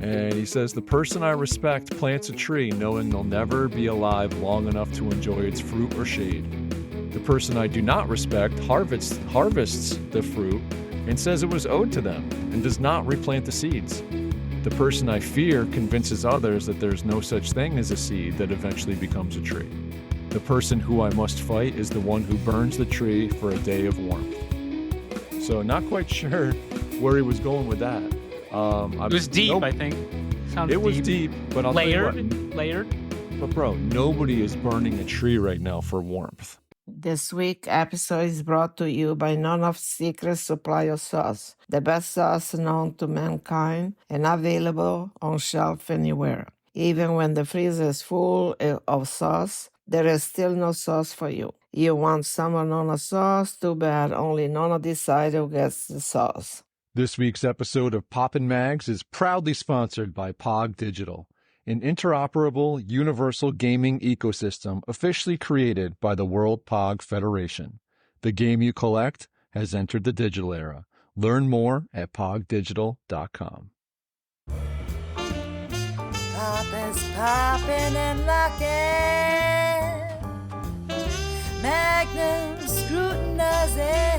And he says, the person I respect plants a tree knowing they'll never be alive long enough to enjoy its fruit or shade. The person I do not respect harvests the fruit and says it was owed to them and does not replant the seeds. The person I fear convinces others that there's no such thing as a seed that eventually becomes a tree. The person who I must fight is the one who burns the tree for a day of warmth. So not quite sure where he was going with that. It was deep, I think. It was deep, but I'll layered. tell you what, Layered. But bro, nobody is burning a tree right now for warmth. This week episode is brought to you by none of Secret Supply of Sauce, the best sauce known to mankind and available on shelf anywhere. Even when the freezer is full of sauce, there is still no sauce for you. You want summer Nona sauce? Too bad, only Nona decided who gets the sauce. This week's episode of Poppin' Mags is proudly sponsored by POG Digital, an interoperable, universal gaming ecosystem officially created by the World POG Federation. The game you collect has entered the digital era. Learn more at pogdigital.com. Poppin's poppin' and lockin', Magnum scrutinizing.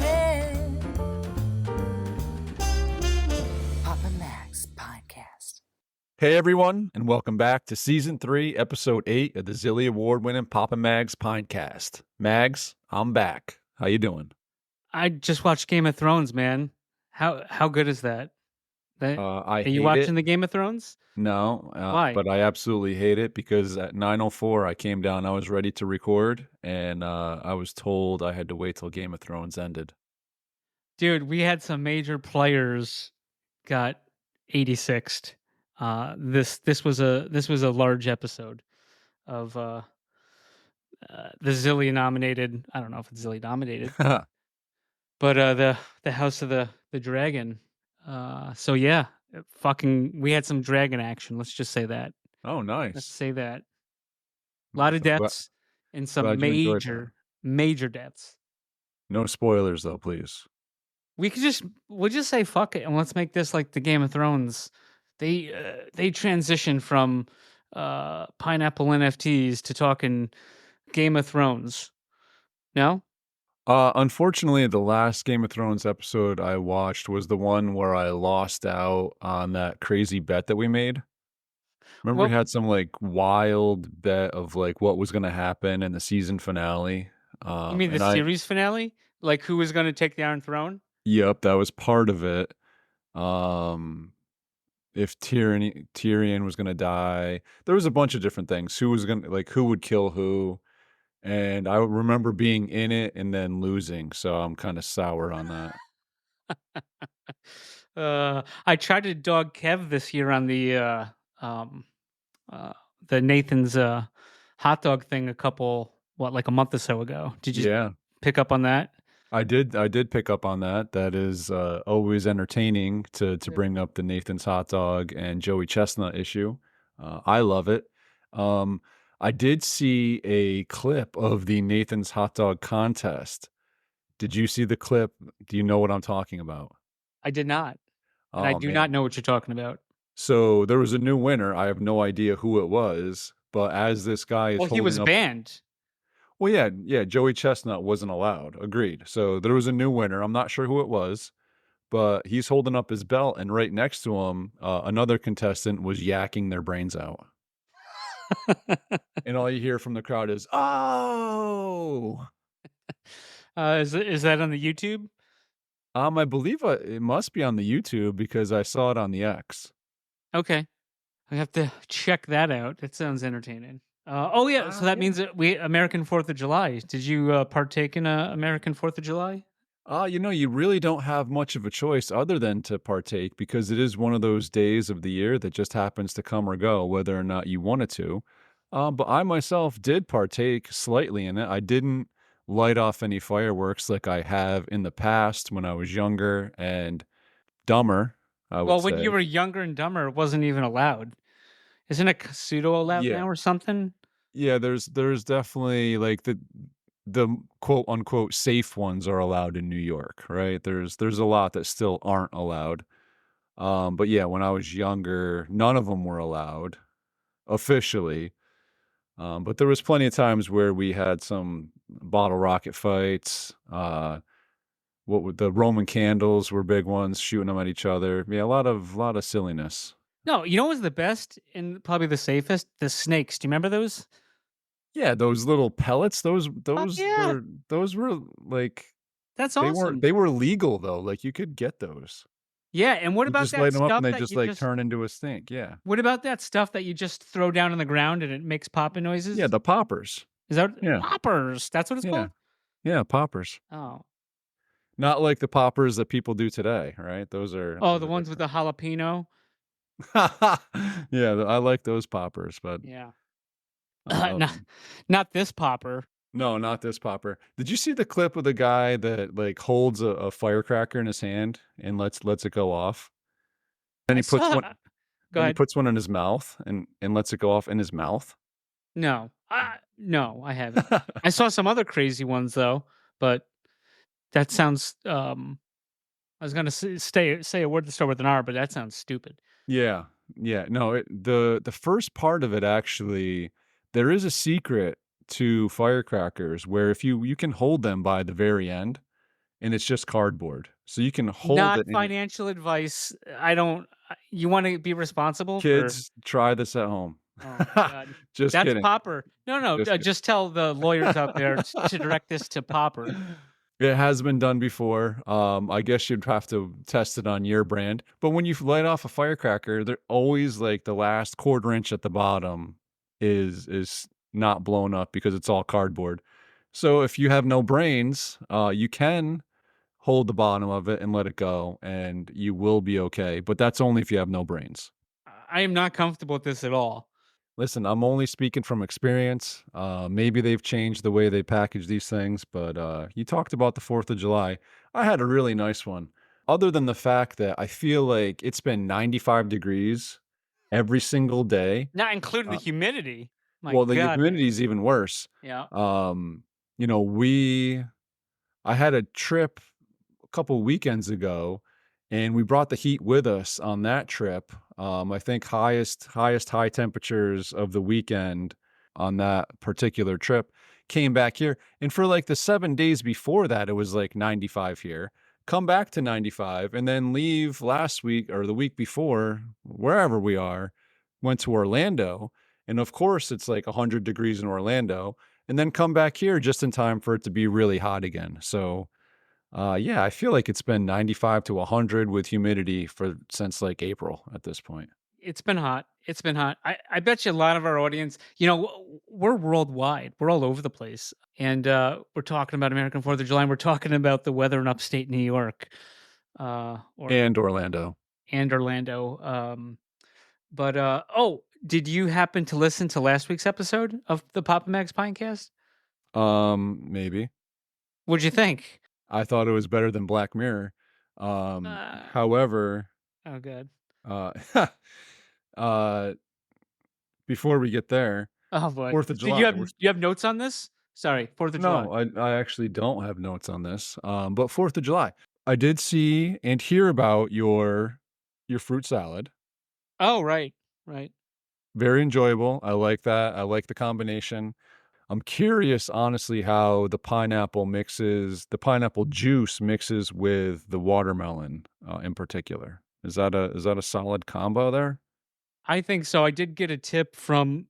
Poppin' Mags Podcast. Hey everyone, and welcome back to Season 3, Episode 8 of the Zilly Award-winning Poppin' Mags Podcast. Mags, I'm back. How you doing? I just watched Game of Thrones, man. How good is that? Are you watching the Game of Thrones? No. Why? But I absolutely hate it because at 9:04 I came down, I was ready to record, and I was told I had to wait till Game of Thrones ended. Dude, we had some major players got 86'd. This was a large episode of the Zilly nominated. I don't know if it's Zilly nominated, but the House of the Dragon. So yeah, we had some dragon action. Let's just say that. Oh, nice. Let's say that. A lot of deaths and some major deaths. No spoilers though, please. We'll just say fuck it and let's make this like the Game of Thrones. They transition from pineapple NFTs to talking Game of Thrones. No? Unfortunately, the last Game of Thrones episode I watched was the one where I lost out on that crazy bet that we made. Remember we had some like wild bet of like what was going to happen in the season finale. You mean the series finale? Like who was going to take the Iron Throne? Yep, that was part of it. If Tyrion was going to die, there was a bunch of different things. Who would kill who? And I remember being in it and then losing, so I'm kind of sour on that. I tried to dog Kev this year on the Nathan's hot dog thing like a month or so ago. Did you pick up on that? I did pick up on that. That is always entertaining to bring up the Nathan's hot dog and Joey Chestnut issue. I love it. I did see a clip of the Nathan's hot dog contest. Did you see the clip? Do you know what I'm talking about? I did not. And I do not know what you're talking about. So there was a new winner. I have no idea who it was, but as this guy is he was banned. Well, yeah, Joey Chestnut wasn't allowed. Agreed. So there was a new winner. I'm not sure who it was, but he's holding up his belt, and right next to him, another contestant was yakking their brains out. And all you hear from the crowd is, "Oh!" Is that on the YouTube? I believe it must be on the YouTube because I saw it on the X. Okay, I have to check that out. That sounds entertaining. So that means that American 4th of July. Did you partake in American 4th of July? You really don't have much of a choice other than to partake because it is one of those days of the year that just happens to come or go, whether or not you wanted to. But I myself did partake slightly in it. I didn't light off any fireworks like I have in the past when I was younger and dumber, I would say. When you were younger and dumber, it wasn't even allowed. Isn't it pseudo allowed now or something? Yeah, there's definitely like the quote unquote safe ones are allowed in New York, right? There's a lot that still aren't allowed. But yeah, when I was younger, none of them were allowed officially. But there was plenty of times where we had some bottle rocket fights. What would the Roman candles were big ones, shooting them at each other. Yeah, a lot of silliness. No, you know what was the best and probably the safest? The snakes. Do you remember those? Yeah, those little pellets, those Fuck those yeah. were those were like That's they weren't awesome. they were legal though. Like you could get those. Yeah, and what You about just light that them up and stuff they that just you like just turn into a stink. Yeah. what about that stuff that you just throw down on the ground and it makes popping Yeah, noises? the poppers. Is that Yeah. poppers? That's what it's Yeah. called? Yeah, poppers. Oh. Not like the poppers that people do today, right? Those are Oh, those the are ones with different. the jalapeno? Yeah, I like those poppers, but Yeah. Not um not this popper. no, not this popper. Did you see the clip of the guy that like holds a firecracker in his hand and lets it go off? Then I he puts saw one Go then he ahead. puts one in his mouth and lets it go off in his mouth. No. No, I haven't. I saw some other crazy ones though, but that sounds I was gonna say a word to start with an R, but that sounds stupid. Yeah. Yeah. No, the first part of it actually there is a secret to firecrackers where if you can hold them by the very end and it's just cardboard. So you can hold Not it in your financial advice. I don't you wanna be responsible for kids, try this at home. oh my god. Just That's kidding. popper. No, no, Just just tell the lawyers out there to direct this to popper. It has been done before. I guess you'd have to test it on your brand. But when you light off a firecracker, they're always like the last quarter inch at the bottom is not blown up because it's all cardboard. So if you have no brains, you can hold the bottom of it and let it go, and you will be okay. But that's only if you have no brains. I am not comfortable with this at all. Listen, I'm only speaking from experience. Maybe they've changed the way they package these things, but you talked about the 4th of July. I had a really nice one. Other than the fact that I feel like it's been 95 degrees every single day. Not including the Uh, humidity. My well, the god, man. humidity is even worse. Yeah. Um, you know, I had a trip a couple weekends ago, and we brought the heat with us on that trip. I think highest high temperatures of the weekend on that particular trip came back here. And for like the 7 days before that, it was like 95 here. Come back to 95 and then leave last week or the week before, wherever we are, went to Orlando. And of course, it's like 100 degrees in Orlando. And then come back here just in time for it to be really hot again. So, yeah, I feel like it's been 95 to 100 with humidity for since like April at this point. It's been hot. It's been hot. I bet you a lot of our audience, we're worldwide. We're all over the place. And we're talking about American 4th of July. And we're talking about the weather in upstate New York or And Orlando. and Orlando. Did you happen to listen to last week's episode of the Papa Max Pinecast? Maybe. What'd you think? I thought it was better than Black Mirror. Uh, However, oh, good. uh, uh, before we get there, Oh boy. 4th of Do July. you have notes on this? Sorry, 4th of July. No, I actually don't have notes on this. But 4th of July, I did see and hear about your fruit salad. Oh, right. Right. Very enjoyable. I like that. I like the combination. I'm curious, honestly, how the pineapple juice mixes with the watermelon, in particular. Is that a solid combo there? I think so. I did get a tip from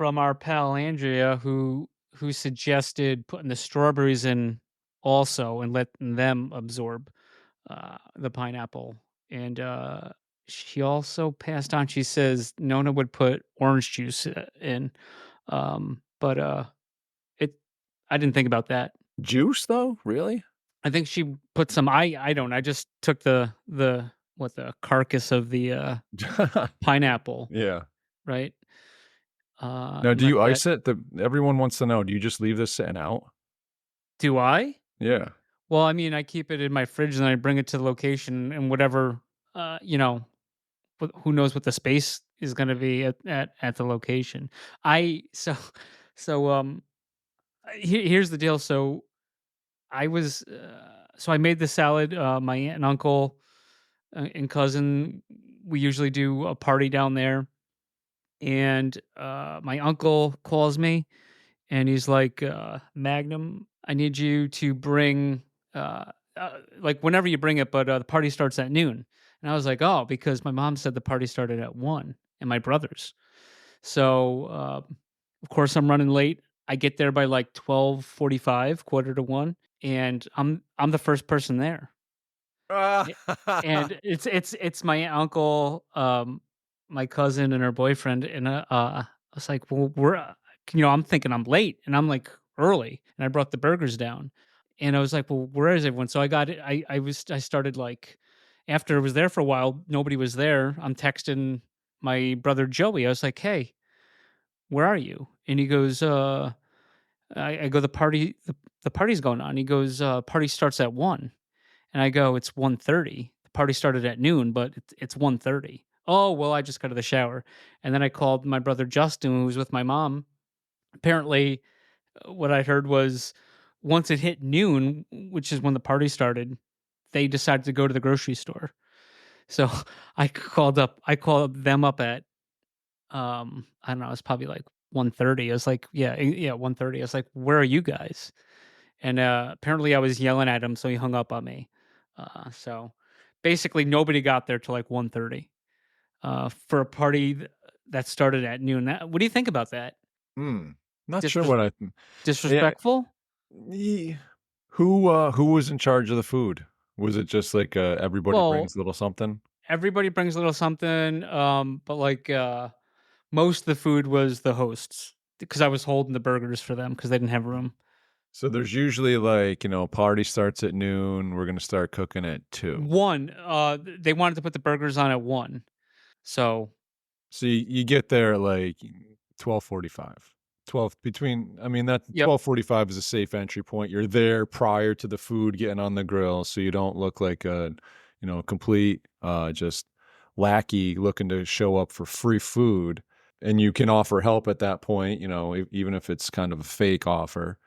our pal Andrea who suggested putting the strawberries in also and letting them absorb the pineapple. And she also passed on. She says Nona would put orange juice in, but it. I didn't think about that. Juice, though? Really? I think she put some. I don't. I just took the carcass of the pineapple, Yeah. right? Now, And do let you that. ice it? Everyone wants to know. Do you just leave this sitting out? Do I? Yeah. Well, I mean, I keep it in my fridge and I bring it to the location and whatever, you know, who knows what the space is going to be at the location. I so so here's the deal. So I was so I made the salad. My aunt and uncle and cousin. We usually do a party down there, and my uncle calls me, and he's like, "Magnum, I need you to bring like whenever you bring it, but the party starts at noon." And I was like, "Oh, because my mom said the party started at 1, and my brothers." So of course, I'm running late. I get there by like 12:45, quarter to 1, and I'm the first person there. Y and it's my uncle, my cousin, and her boyfriend, and, I was like, "Well, I'm thinking I'm late, and I'm, like, early, and I brought the burgers down, and I was like, "Well, where is everyone?" So I got it I started, like after I was there for a while, nobody was there, I'm texting my brother Joey, I was like, "Hey, where are you?" And he goes, I go, The party's going on." He goes, "Party starts at 1." And I go, "It's 1:30. The party started at noon, but it's 1:30." "Oh, well, I just got out of the shower." And then I called my brother Justin, who was with my mom. Apparently, what I heard was once it hit noon, which is when the party started, they decided to go to the grocery store. So I called them up at I don't know, it's probably like 1:30. I was like, yeah, 1:30. I was like, "Where are you guys?" And, apparently I was yelling at him, so he hung up on me. So basically nobody got there till like 1:30, for a party that started at noon. What do you think about that? Hmm. Not sure Disres what I yeah, Disrespectful? ye who was in charge of the food? Was it just like, everybody Well, brings a little something? everybody brings a little something, but like, most of the food was the hosts because I was holding the burgers for them because they didn't have room. So there's usually like, party starts at noon, we're gonna start cooking at 2. 1, they wanted to put the burgers on at 1. So, So you get there at like 12:45. 12 between I mean, that yep, 12:45 is a safe entry point. You're there prior to the food getting on the grill, so you don't look like a, complete, just lackey looking to show up for free food, and you can offer help at that point, even if it's kind of a fake offer,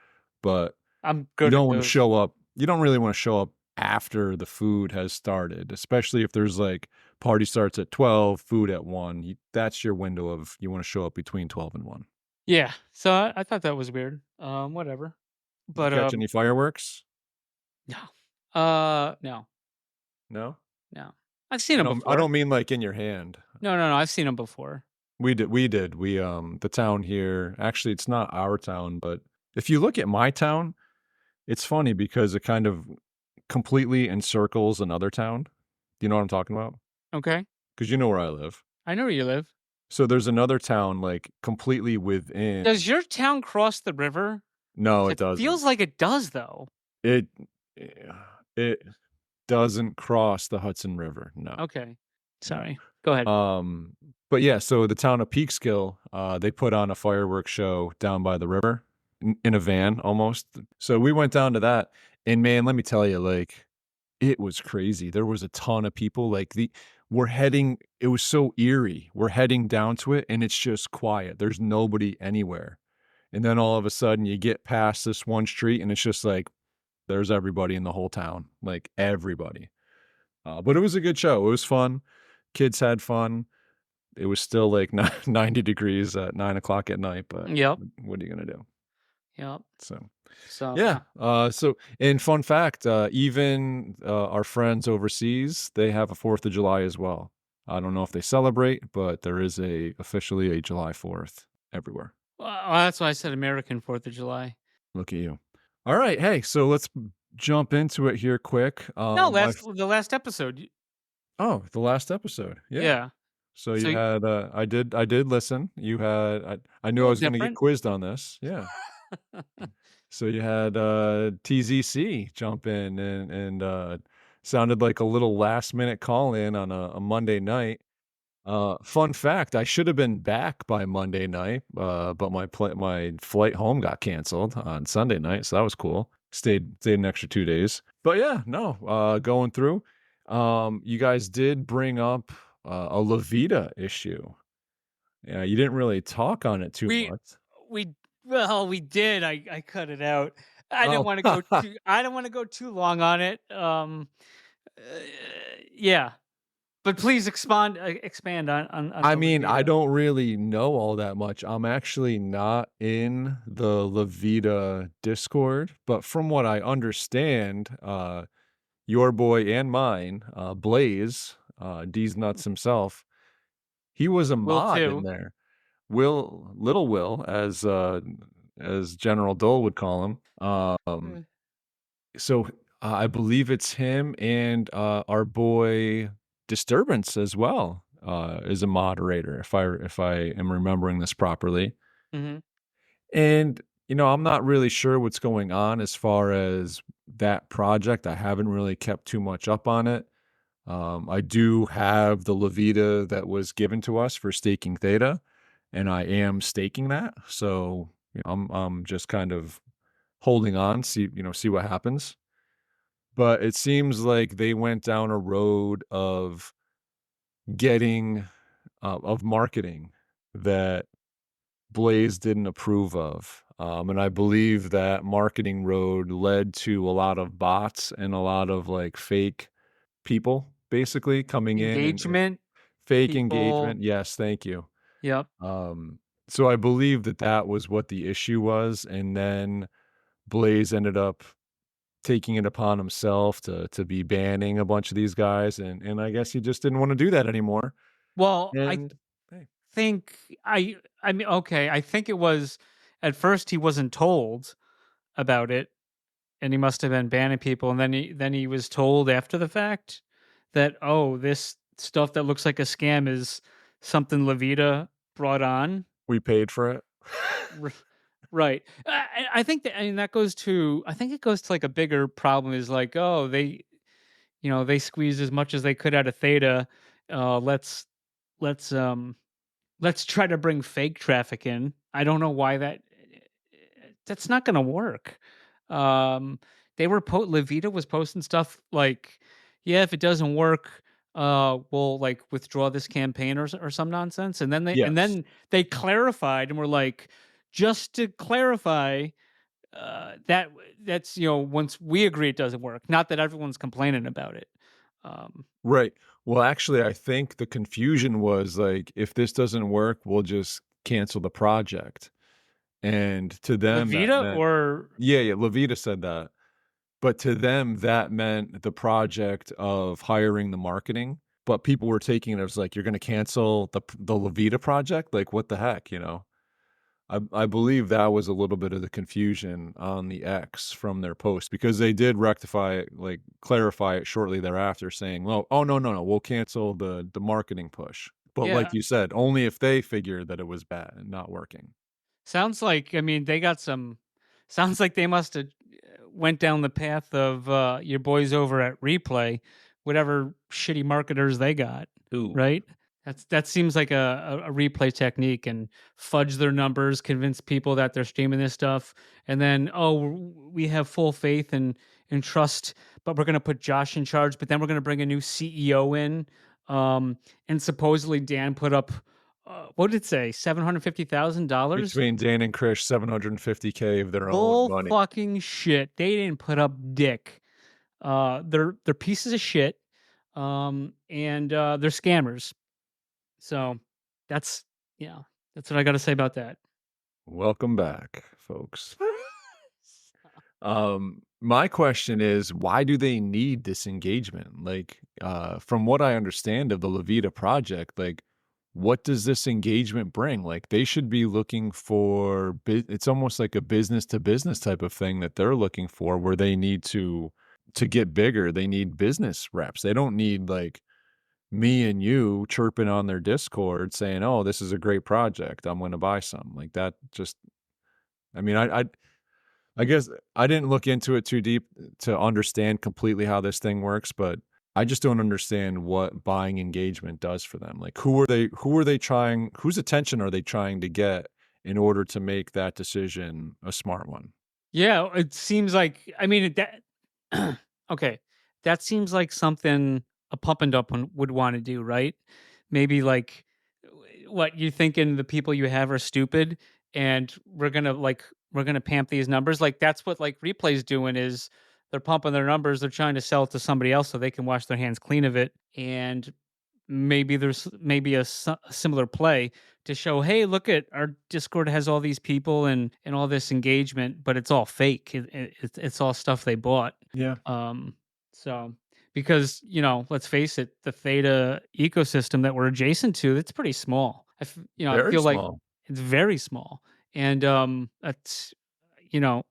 but I'm you good at don't wanna those. show up you don't really wanna show up after the food has started, especially if there's, like, party starts at 12, food at 1, that's your window of you wanna show up between 12 and 1. Yeah, so I thought that was weird. Whatever. You But, catch any fireworks? no. No, No? no. I've seen I them don't I before. don't mean, like, in your hand. No, no, no, I've seen them before. We did. The town here actually, it's not our town, but if you look at my town, it's funny because it kind of completely encircles another town. Do you know what I'm talking about? Okay. Because you know where I live. I know where you live. So there's another town, like, completely Does within. your town cross the river? No, 'Cause it it doesn't. feels like it does, though. It it doesn't cross the Hudson River, no, Okay. no. Sorry. Go ahead. Um, but yeah, so the town of Peekskill, they put on a fireworks show down by the river in a van almost. So we went down to that, and man, let me tell you, like, it was crazy. There was a ton of people, like, we're heading it was so eerie. We're heading down to it, and it's just quiet. There's nobody anywhere. And then all of a sudden, you get past this one street, and it's just like, there's everybody in the whole town, like, everybody. But it was a good show. It was fun. Kids had fun. It was still, like, 90 degrees at 9 o'clock at night, but Yep. what are you gonna do? Yep. So, So, yeah. yeah. And fun fact, even, our friends overseas, they have a 4th of July as well. I don't know if they celebrate, but there is officially a July 4th everywhere. Well, that's why I said American 4th of July. Look at you. All right, hey, so let's jump into it here quick. No, the last episode. Oh, the last episode. Yeah. Yeah. So So you a had, I did listen. I knew I little was gonna get different. quizzed on this. Yeah. So you had, TZC jump in and sounded like a little last minute call in on a Monday night. Fun fact, I should have been back by Monday night, but my flight home got canceled on Sunday night, so that was cool. Stayed an extra 2 days. But yeah, no, going through, you guys did bring up, a Levita issue. Yeah, you didn't really talk on it too We much. we well, we did. I cut it out. Oh. I don't wanna go too long on it. Uh, yeah. But please expand on I the mean, I Levita. don't really know all that much. I'm actually not in the Levita Discord, but from what I understand, your boy and mine, Blaze, D's nuts himself, he was a Will mod in too. there. Little Will, as General Dole would call him. Mm. So I believe it's him and our boy Disturbance as well is a moderator, if I am remembering this properly. Mhm. And I'm not really sure what's going on as far as that project. I haven't really kept too much up on it. I do have the Levita that was given to us for staking Theta, and I am staking that. So I'm just kind of holding on, see what happens. But it seems like they went down a road of getting of marketing that Blaze didn't approve of. And I believe that marketing road led to a lot of bots and a lot of like fake people basically coming in and Engagement, fake people. engagement. Yes, thank you. Yep. So I believe that was what the issue was. And then Blaze ended up taking it upon himself to be banning a bunch of these guys, and I guess he just didn't wanna do that anymore, Well, I and hey, think I mean, okay, I think it was at first he wasn't told about it, and he must have been banning people, and then he was told after the fact that, "Oh, this stuff that looks like a scam is something Levita brought on." we paid for it. R Right. I think that, I mean, that goes to, I think it goes to, like, a bigger problem is like, "Oh, they squeezed as much as they could out of Theta. Let's let's, let's try to bring fake traffic in." I don't know why that's not gonna work. Um, they were Levita was posting stuff like, "Yeah, if it doesn't work, we'll, like, withdraw this campaign," or some nonsense, and then Yes. they clarified and were like, "Just to clarify, that's, once we agree it doesn't work, not that everyone's complaining about it." Um, Right. Well, actually, I think the confusion was, like, if this doesn't work, we'll just cancel the project, and to them, that Levita meant or yeah, Levita said that, but to them, that meant the project of hiring the marketing, but people were taking it as, like, "You're gonna cancel the Levita project? Like, what the heck?" I believe that was a little bit of the confusion on the X from their post because they did rectify it, like clarify it shortly thereafter, saying, "Oh, no, we'll cancel the marketing push." But like yeah. you said, only if they figured that it was bad and not working. Sounds like, I mean, they got some, sounds like they must have went down the path of your boys over at Replay, whatever shitty marketers they got, Ooh. right? That seems like a Replay technique, and fudge their numbers, convince people that they're streaming this stuff, and then, oh, we have full faith and trust, but we're gonna put Josh in charge, but then we're gonna bring a new CEO in, and supposedly Dan put up, what did it say, $750,000? Between Dan and Krish, 750K of their own Bull money. fucking shit. They didn't put up dick. They're pieces of shit. And they're scammers. So that's, yeah, that's what I got to say about that. Welcome back, folks. My question is, why do they need this engagement? Like, from what I understand of the Levita project, like, what does this engagement bring? Like, they should be looking for, it's almost like a business to business type of thing that they're looking for, where they need to get bigger. They need business reps. They don't need like me and you chirping on their Discord saying, "Oh, this is a great project. I'm going to buy some." Like that. Just, I mean, I guess I didn't look into it too deep to understand completely how this thing works, but I just don't understand what buying engagement does for them. Like whose attention are they trying to get in order to make that decision a smart one? Yeah, it seems like, I mean, that okay, that seems like something a pump and dump one would want to do, right? Maybe like, what you thinking, the people you have are stupid, and we're gonna pamp these numbers. Like that's what like Replay's doing, is they're pumping their numbers. They're trying to sell it to somebody else so they can wash their hands clean of it. And maybe there's maybe a similar play to show, hey, look at our Discord has all these people and all this engagement, but it's all fake. It's all stuff they bought. Yeah. So because let's face it, the Theta ecosystem that we're adjacent to, it's pretty small. I Very feel like small. it's very small, and that's you know,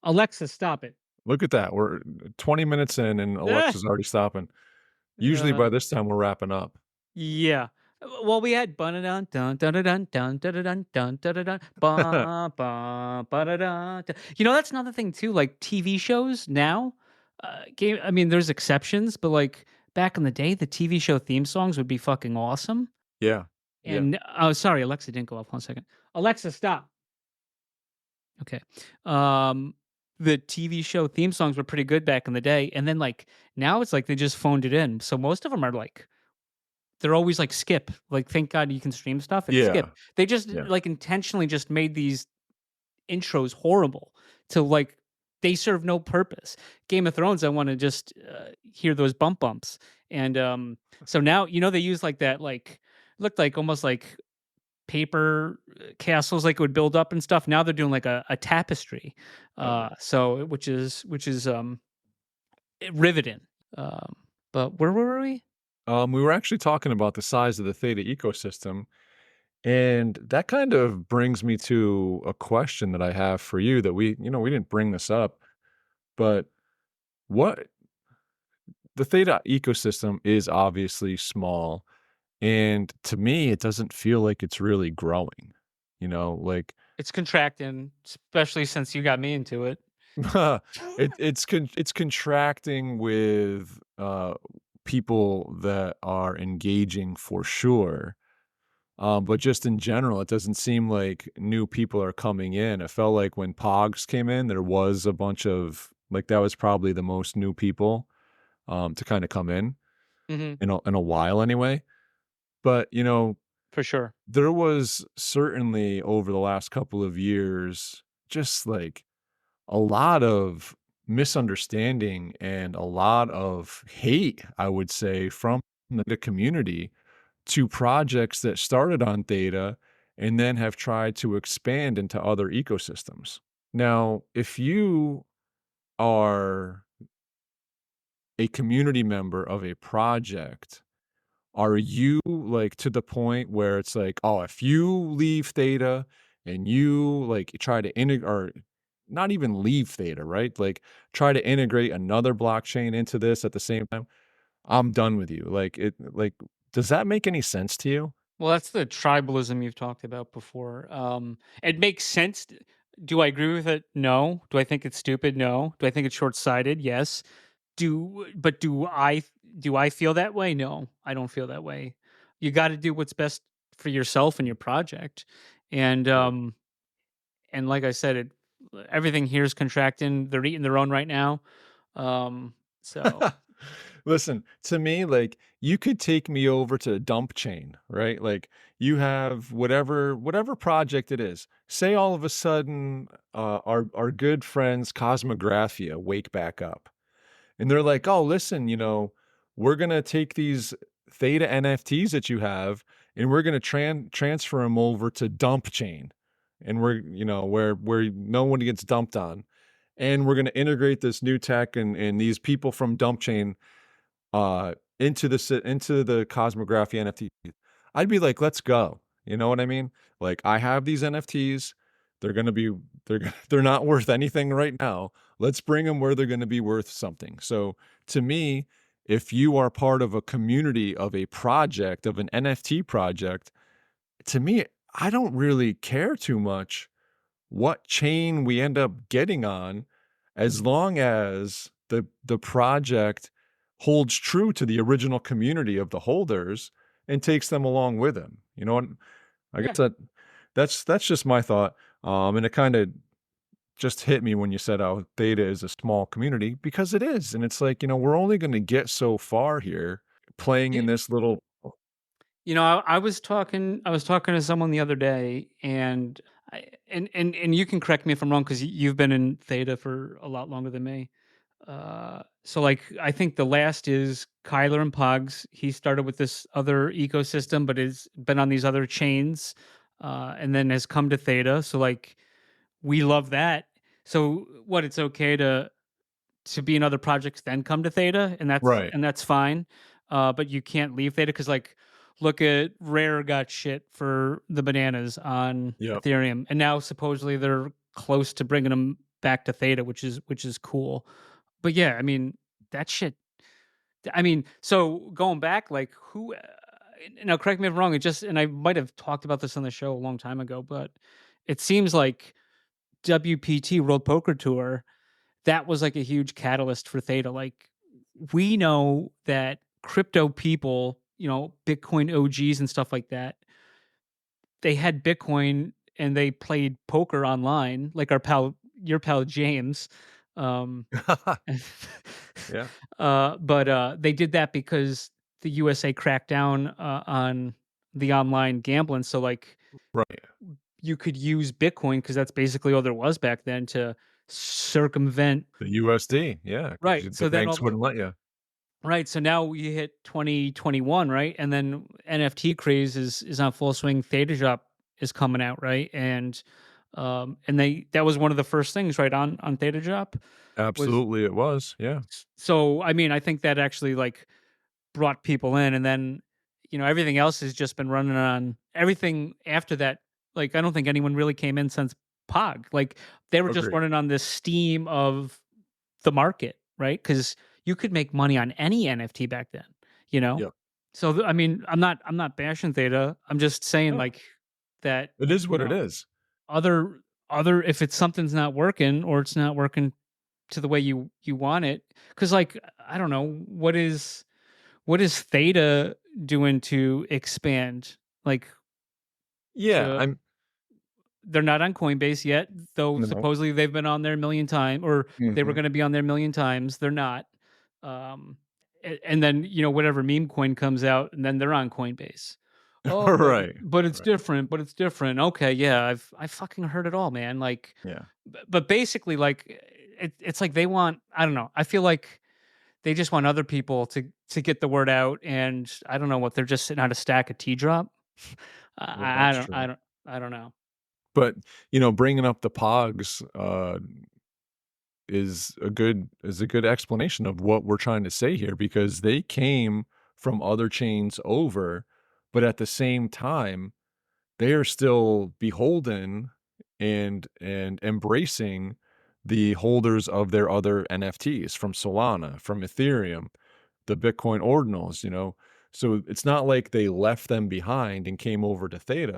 Alexa, stop it. Look at that. We're 20 minutes in and Ah! Alexa's already stopping. Usually Uh, by this time we're wrapping up. yeah. Well, we had dun dun dun dun dun dun dun dun dun dun dun ba ba ba da da. That's another thing too. Like TV shows now, game. I mean, there's exceptions, but like back in the day, the TV show theme songs would be fucking awesome. Yeah. Yeah. And oh, sorry, Alexa didn't go off. 1 second. Alexa, stop. Okay. Um, the TV show theme songs were pretty good back in the day, and then like now it's like they just phoned it in. So most of them are like they're always like skip. Like thank God you can stream stuff. It's Yeah. skip. They just Yeah. like intentionally just made these intros horrible to like they serve no purpose. Game of Thrones, I want to just hear those bumps, and so now they use like that like looked like almost like paper castles like it would build up and stuff. Now they're doing like a tapestry, so which is riveting. Um, but where were we? We were actually talking about the size of the Theta ecosystem, and that kind of brings me to a question that I have for you that we didn't bring this up, but what the Theta ecosystem is obviously small, and to me, it doesn't feel like it's really growing. Like It's contracting, especially since you got me into it. it's contracting with people that are engaging for sure. But just in general, it doesn't seem like new people are coming in. It felt like when Pogs came in, there was a bunch of like that was probably the most new people to kind of come in Hmm. in a while anyway. But For sure. there was certainly over the last couple of years just like a lot of misunderstanding and a lot of hate, I would say, from the community to projects that started on Theta and then have tried to expand into other ecosystems. Now, if you are a community member of a project, are you like to the point where it's like, oh, if you leave Theta and you like try to integrate or not even leave Theta, right? Like try to integrate another blockchain into this at the same time, I'm done with you. Does that make any sense to you? Well, that's the tribalism you've talked about before. It makes sense. Do I agree with it? No. Do I think it's stupid? No. Do I think it's short-sighted? Yes. Do I feel that way? No, I don't feel that way. You got to do what's best for yourself and your project. And Right. and like I said, everything here is contracting. They're eating their own right now. So Listen, to me, like you could take me over to dump chain, right? Like you have whatever project it is. Say all of a sudden, our good friends Cosmographia wake back up, and they're like, "Oh, listen, we're gonna take these Theta NFTs that you have, and we're gonna transfer them over to dump chain, and we're where no one gets dumped on." And we're going to integrate this new tech and these people from dump chain into the Cosmography NFT. I'd be like, let's go. You know what I mean? Like I have these NFTs. They're going to be they're not worth anything right now. Let's bring them where they're going to be worth something. So to me, if you are part of a community of a project of an NFT project, to me, I don't really care too much what chain we end up getting on as long as the project holds true to the original community of the holders and takes them along with him. You know what? I yeah. guess that's just my thought. And it kind of just hit me when you said, "Oh, Theta is a small community," because it is, and it's like we're only going to get so far here playing in You, this little. I was talking to someone the other day, and and you can correct me if I'm wrong because you've been in Theta for a lot longer than me. So like I think the last is Kyler and Pogs. He started with this other ecosystem, but has been on these other chains, and then has come to Theta. So like we love that. So what? It's okay to be in other projects, then come to Theta, Right. and that's fine. But you can't leave Theta because like look at Rare got shit for the bananas on Yep. Ethereum, and now supposedly they're close to bringing them back to Theta, which is cool. But yeah, I mean that shit. I mean, so going back, like who? Now, correct me if I'm wrong. It just, and I might have talked about this on the show a long time ago, but it seems like WPT World Poker Tour, that was like a huge catalyst for Theta. Like we know that crypto people, Bitcoin OGs and stuff like that, they had Bitcoin and they played poker online, like your pal James. Um, Yeah. but they did that because the USA cracked down on the online gambling. So like Right. you could use Bitcoin because that's basically all there was back then to circumvent. The USD. Yeah. 'Cause Right. the So then banks all wouldn't let you. right. So now we hit 2021, right? And then NFT craze is on full swing. Thetadrop is coming out, right? And they that was one of the first things, right, on Thetadrop was Absolutely, it was. Yeah. so I mean, I think that actually like brought people in, and then everything else has just been running on everything after that. Like I don't think anyone really came in since Pog. Like they were just Agreed. running on this steam of the market, right? Because you could make money on any NFT back then, you know. Yep. So I mean, I'm not bashing Theta. I'm just saying No. like that It is you what it know is. other if it's something's not working or it's not working to the way you want it, because like I don't know what is Theta doing to expand? Like Yeah, to I'm they're not on Coinbase yet, though no. supposedly they've been on there a million times, or they were Mhm. going to be on there a million times. They're not. Um, and then whatever meme coin comes out, and then they're on Coinbase. Oh, Right. but it's Right. different. But it's different. Okay, yeah, I fucking heard it all, man. Like, Yeah. but basically, like, it's like they want. I don't know. I feel like they just want other people to get the word out, and I don't know what they're just sitting on a stack of T drop. Well, I that's don't I true. don't I don't know. But, bringing up the Pogs, is a good explanation of what we're trying to say here because they came from other chains over, but at the same time, they are still beholden and embracing the holders of their other NFTs from Solana, from Ethereum, the Bitcoin ordinals. So it's not like they left them behind and came over to Theta.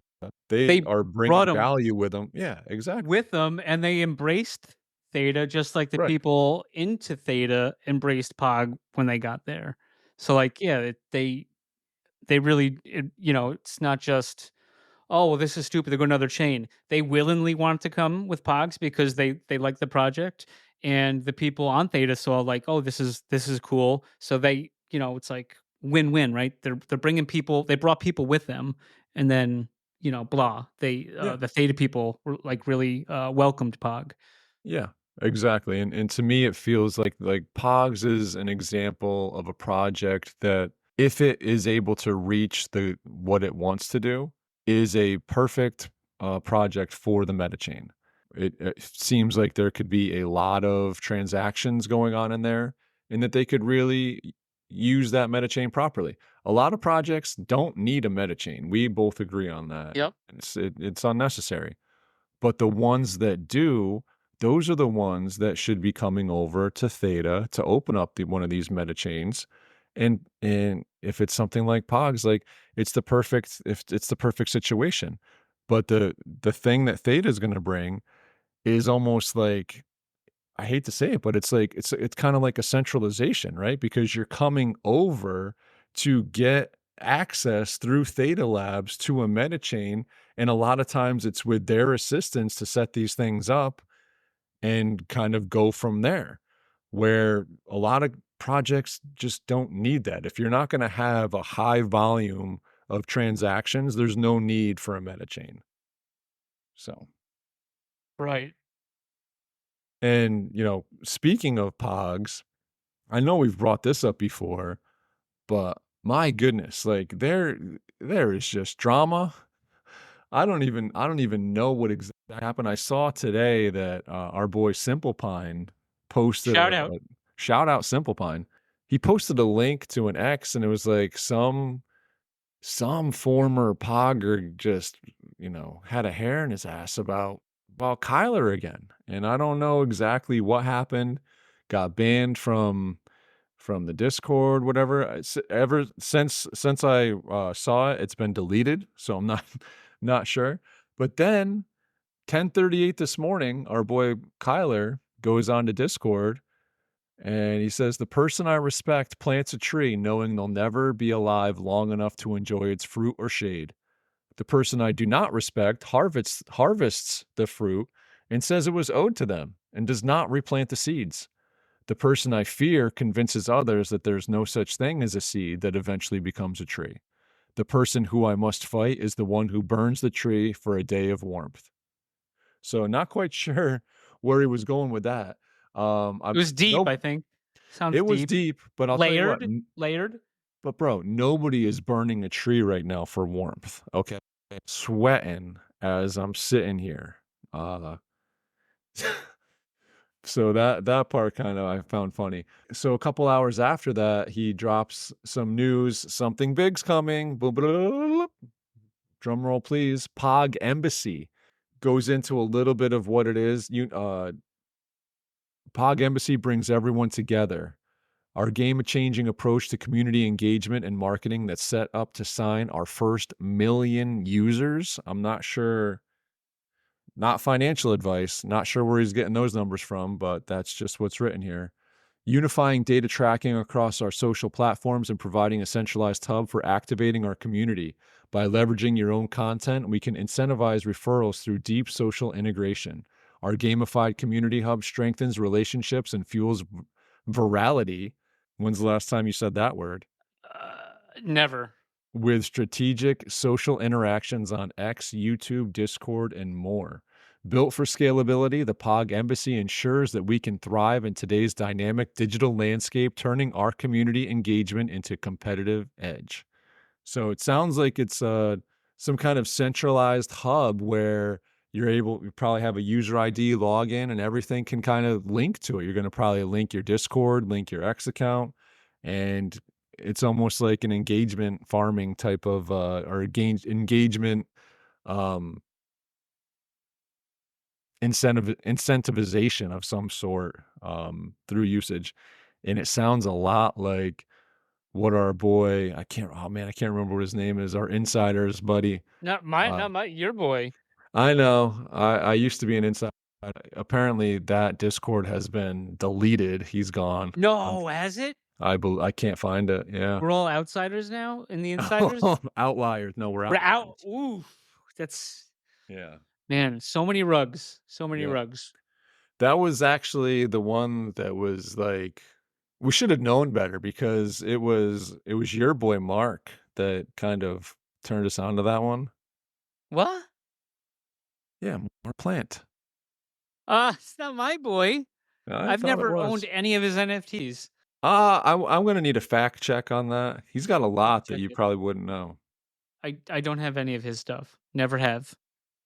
They They are brought bringing them value with them. Yeah, exactly. with them, and they embraced Theta just like the Right. people into Theta embraced Pog when they got there. So like, yeah, they really, it's not just, oh, well, this is stupid. They're going another chain. They willingly want to come with Pogs because they like the project, and the people on Theta saw like, oh, this is cool. So they, it's like win-win, right? They're bringing people. They brought people with them, and then blah. Yeah. The Theta people were like really welcomed Pog. Yeah, exactly. And to me, it feels like Pogs is an example of a project that, if it is able to reach the what it wants to do, is a perfect project for the metachain. It seems like there could be a lot of transactions going on in there, and that they could really use that metachain properly. A lot of projects don't need a metachain. We both agree on that. Yep. It's unnecessary. But the ones that do, those are the ones that should be coming over to Theta to open up one of these meta chains. And if it's something like Pogs, like it's the perfect situation. But the thing that Theta is going to bring is almost like, I hate to say it, but it's like it's kind of like a centralization, right? Because you're coming over to get access through Theta Labs to a meta chain, and a lot of times it's with their assistance to set these things up and kind of go from there. Where a lot of projects just don't need that. If you're not going to have a high volume of transactions, there's no need for a meta chain. So, Right. And, speaking of pogs, I know we've brought this up before, but my goodness, like there is just drama. I don't even know what exactly happened. I saw today that our boy Simple Pine posted Shout out. shout out Simple Pine. He posted a link to an X, and it was like some former pogger just had a hair in his ass about Kyler again, and I don't know exactly what happened. Got banned from the Discord, whatever. Ever since I saw it, it's been deleted, so I'm not not sure. But then 10:38 this morning, our boy Kyler goes on to Discord and he says, "The person I respect plants a tree knowing they'll never be alive long enough to enjoy its fruit or shade. The person I do not respect harvests the fruit and says it was owed to them and does not replant the seeds. The person I fear convinces others that there's no such thing as a seed that eventually becomes a tree. The person who I must fight is the one who burns the tree for a day of warmth." So not quite sure where he was going with that. It was deep, Nope, I think. Sounds it was deep. deep, but I'll tell you what. Layered. But bro, nobody is burning a tree right now for warmth. Okay, sweating as I'm sitting here. Uh, So that part kind of I found funny. So a couple hours after that, he drops some news. Something big's coming. Boom, blah, blah, blah, blah. Drum roll, please. Pog Embassy goes into a little bit of what it is. Pog Embassy brings everyone together. Our game-changing approach to community engagement and marketing that's set up to sign our first 1,000,000 users. I'm not sure. Not financial advice. Not sure where he's getting those numbers from, but that's just what's written here. Unifying data tracking across our social platforms and providing a centralized hub for activating our community. By leveraging your own content, we can incentivize referrals through deep social integration. Our gamified community hub strengthens relationships and fuels virality. When's the last time you said that word? Never. With strategic social interactions on X, YouTube, Discord, and more. Built for scalability, the Pog Embassy ensures that we can thrive in today's dynamic digital landscape, turning our community engagement into competitive edge. So it sounds like it's some kind of centralized hub where you probably have a user ID login and everything can kind of link to it. You're going to probably link your Discord, link your X account, and it's almost like an engagement farming type of engagement um, incentivization of some sort through usage. And it sounds a lot like what our boy, I can't remember what his name is, our insider's buddy. Not your boy. I know. I used to be an insider. Apparently that Discord has been deleted. He's gone. No, has it? I can't find it. Yeah. We're all outsiders now in the insiders? Outliers. No, we're We're out. outliers. Ooh, that's Yeah. man. So many rugs. So many Yeah. rugs. That was actually the one that was like, we should have known better because it was your boy Mark that kind of turned us on to that one. What? Yeah, Mark Plant. It's not my boy. I've thought it never was. owned any of his NFTs. I'm gonna need a fact check on that. He's got a lot that Check you it. probably wouldn't know. I don't have any of his stuff. Never have.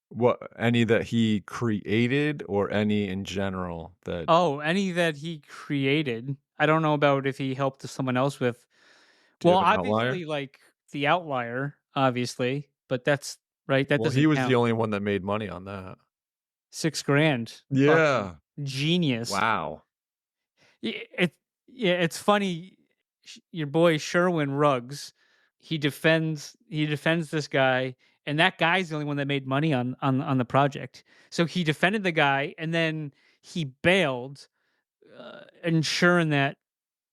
What, any that he created or any in general that Oh, any that he created. I don't know about if he helped someone else with. do you Well, have an outlier? obviously, like the outlier, obviously, but that's right. That Well, doesn't he was count. the only one that made money on that. $6,000. Yeah. Fucking genius. Wow. It's funny. Your boy Sherwin Ruggs, he defends this guy, and that guy's the only one that made money on the project. So he defended the guy, and then he bailed, ensuring that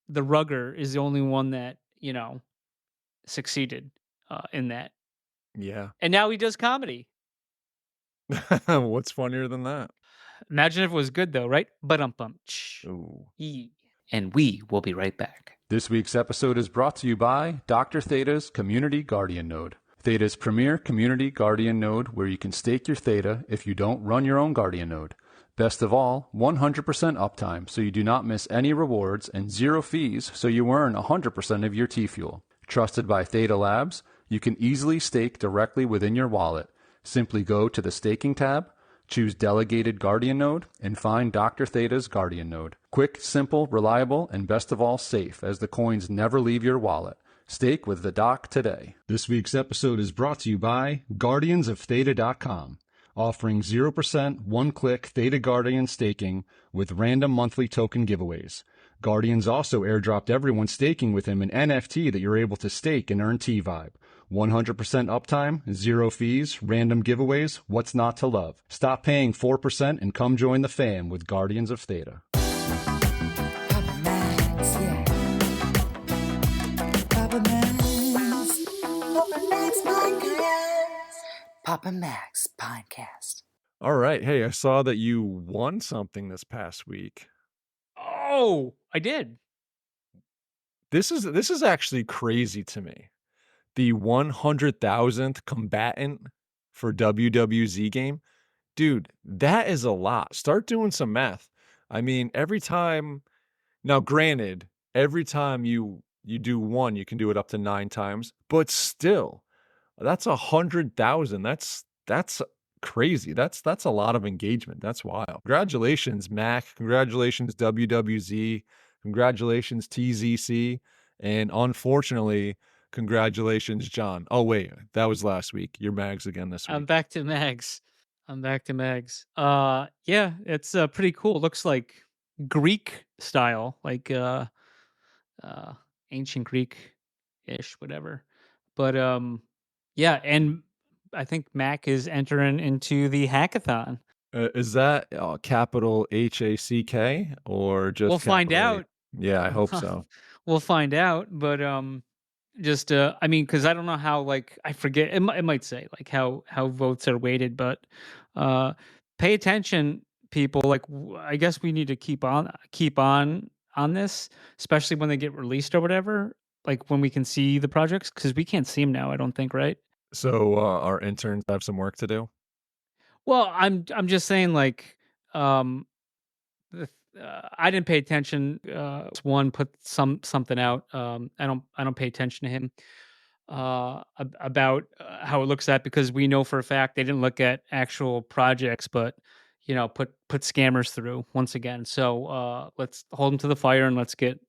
the rugger is the only one that succeeded in that. Yeah. And now he does comedy. What's funnier than that? Imagine if it was good though, right? But Ooh. And we will be right back. This week's episode is brought to you by Dr. Theta's Community Guardian Node. Theta's premier community guardian node where you can stake your Theta if you don't run your own guardian node. Best of all, 100% uptime so you do not miss any rewards and 0 fees so you earn 100% of your T-Fuel. Trusted by Theta Labs, you can easily stake directly within your wallet. Simply go to the Staking tab, choose Delegated Guardian Node, and find Dr. Theta's Guardian Node. Quick, simple, reliable, and best of all, safe, as the coins never leave your wallet. Stake with the Doc today. This week's episode is brought to you by GuardiansOfTheta.com, offering 0% one-click Theta Guardian staking with random monthly token giveaways. Guardians also airdropped everyone staking with him an NFT that you're able to stake and earn T-Vibe. 100% uptime, 0 fees, random giveaways, what's not to love? Stop paying 4% and come join the fam with Guardians of Theta. Papa Max, yeah. Papa Max. Papa Max Podcast. Papa Max Podcast. All right. Hey, I saw that you won something this past week. Oh, I did. This is actually crazy to me. The 100,000th combatant for WWZ game. Dude, that is a lot. Start doing some math. I mean, every time, now granted, every time you do one, you can do it up to 9 times, but still, that's 100,000. That's crazy. That's a lot of engagement. That's wild. Congratulations, Mac. Congratulations, WWZ. Congratulations, TZC. And unfortunately, congratulations, John. Oh, wait, that was last week. You're Mags again this week. I'm back to Mags. Yeah, it's pretty cool. Looks like Greek style, like ancient Greek-ish, whatever. But yeah, and I think Mac is entering into the hackathon. Is that capital HACK or just We'll find capital A? out. Yeah, I hope so. We'll find out, but just I mean, because I don't know how, like, I forget, it might say like how votes are weighted, but pay attention, people. Like, I guess we need to keep on this, especially when they get released or whatever, like when we can see the projects, because we can't see them now, I don't think, right? So our interns have some work to do. Well, I'm just saying, like, I didn't pay attention. One put something out. I don't pay attention to him about how it looks at, because we know for a fact they didn't look at actual projects, but put scammers through once again. So let's hold them to the fire and let's get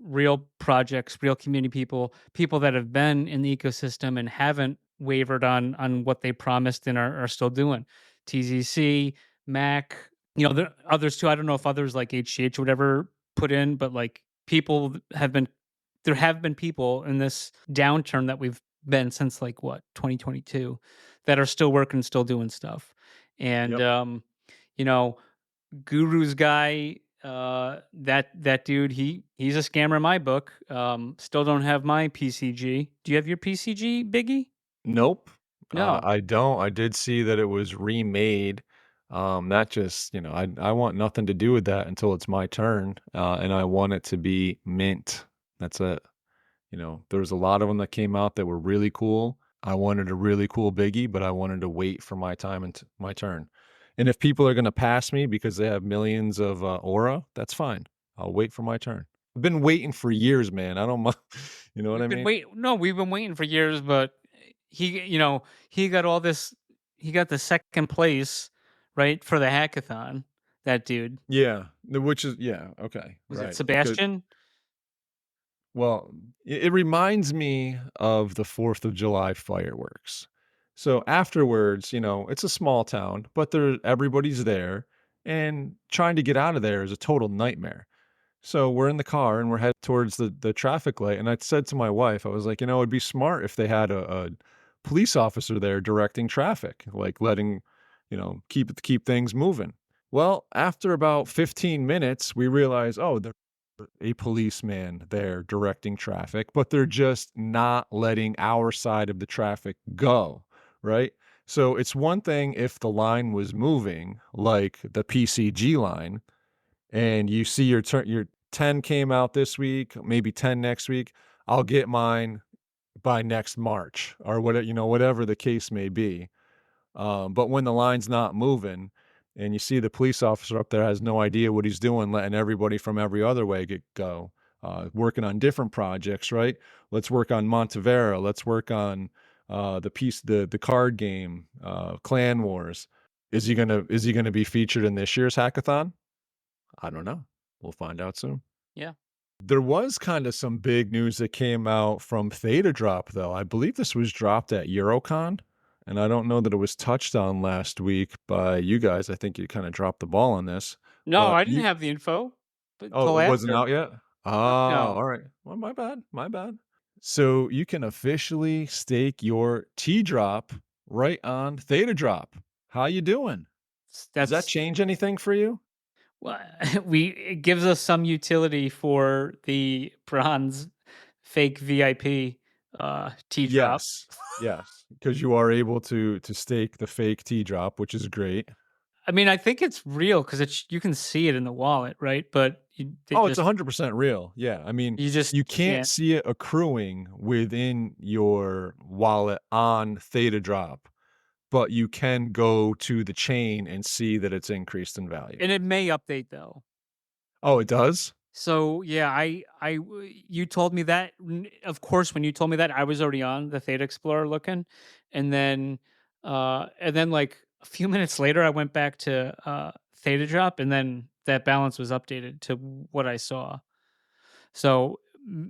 real projects, real community people that have been in the ecosystem and haven't wavered on what they promised and are still doing. TZC, Mac, there are others too. I don't know if others like HGH or whatever put in, but like there have been people in this downturn that we've been since, like, what, 2022, that are still working, still doing stuff. And Guru's guy, that dude, he's a scammer in my book. Still don't have my PCG. Do you have your PCG, Biggie? Nope. No. I don't. I did see that it was remade. That just, I want nothing to do with that until it's my turn. And I want it to be mint. That's it. There was a lot of them that came out that were really cool. I wanted a really cool Biggie, but I wanted to wait for my time and my turn. And if people are going to pass me because they have millions of aura, that's fine. I'll wait for my turn. I've been waiting for years, man. I don't mind. You know what I mean? We've been waiting for years, but he got all this. He got the second place, right, for the hackathon. That dude. Yeah, which is, yeah, okay. Was right. it Sebastian? Well, it reminds me of the 4th of July fireworks. So afterwards, it's a small town, but everybody's there, and trying to get out of there is a total nightmare. So we're in the car and we're headed towards the traffic light. And I said to my wife, I was like, it'd be smart if they had a police officer there directing traffic, like letting, keep things moving. Well, after about 15 minutes, we realized, there's a policeman there directing traffic, but they're just not letting our side of the traffic go, right? So it's one thing if the line was moving, like the PCG line, and you see your 10 came out this week, maybe 10 next week, I'll get mine by next March or whatever, whatever the case may be. But when the line's not moving, and you see the police officer up there has no idea what he's doing, letting everybody from every other way go, working on different projects, right? Let's work on Montevera. Let's work on the card game, Clan Wars. Is he gonna be featured in this year's hackathon? I don't know. We'll find out soon. Yeah. There was kind of some big news that came out from Thetadrop, though. I believe this was dropped at Eurocon, and I don't know that it was touched on last week by you guys. I think you kind of dropped the ball on this. No, But I didn't have the info. But oh, till it wasn't after. out yet? Oh, No. all right. Well, my bad. My bad. So you can officially stake your T-drop right on Thetadrop. How you doing? Does that That's change anything for you? well, it gives us some utility for the bronze fake VIP T drop. Yes. Yes, because you are able to stake the fake T-drop, which is great. I mean, I think it's real because you can see it in the wallet, right? But Oh, it's 100% real. Yeah, I mean, you just you can't can't. see it accruing within your wallet on Thetadrop, but you can go to the chain and see that it's increased in value. And it may update though. Oh, it does? So yeah, you told me that. Of course, when you told me that, I was already on the Theta Explorer looking, and then like a few minutes later, I went back to Theta Drop, and then that balance was updated to what I saw. So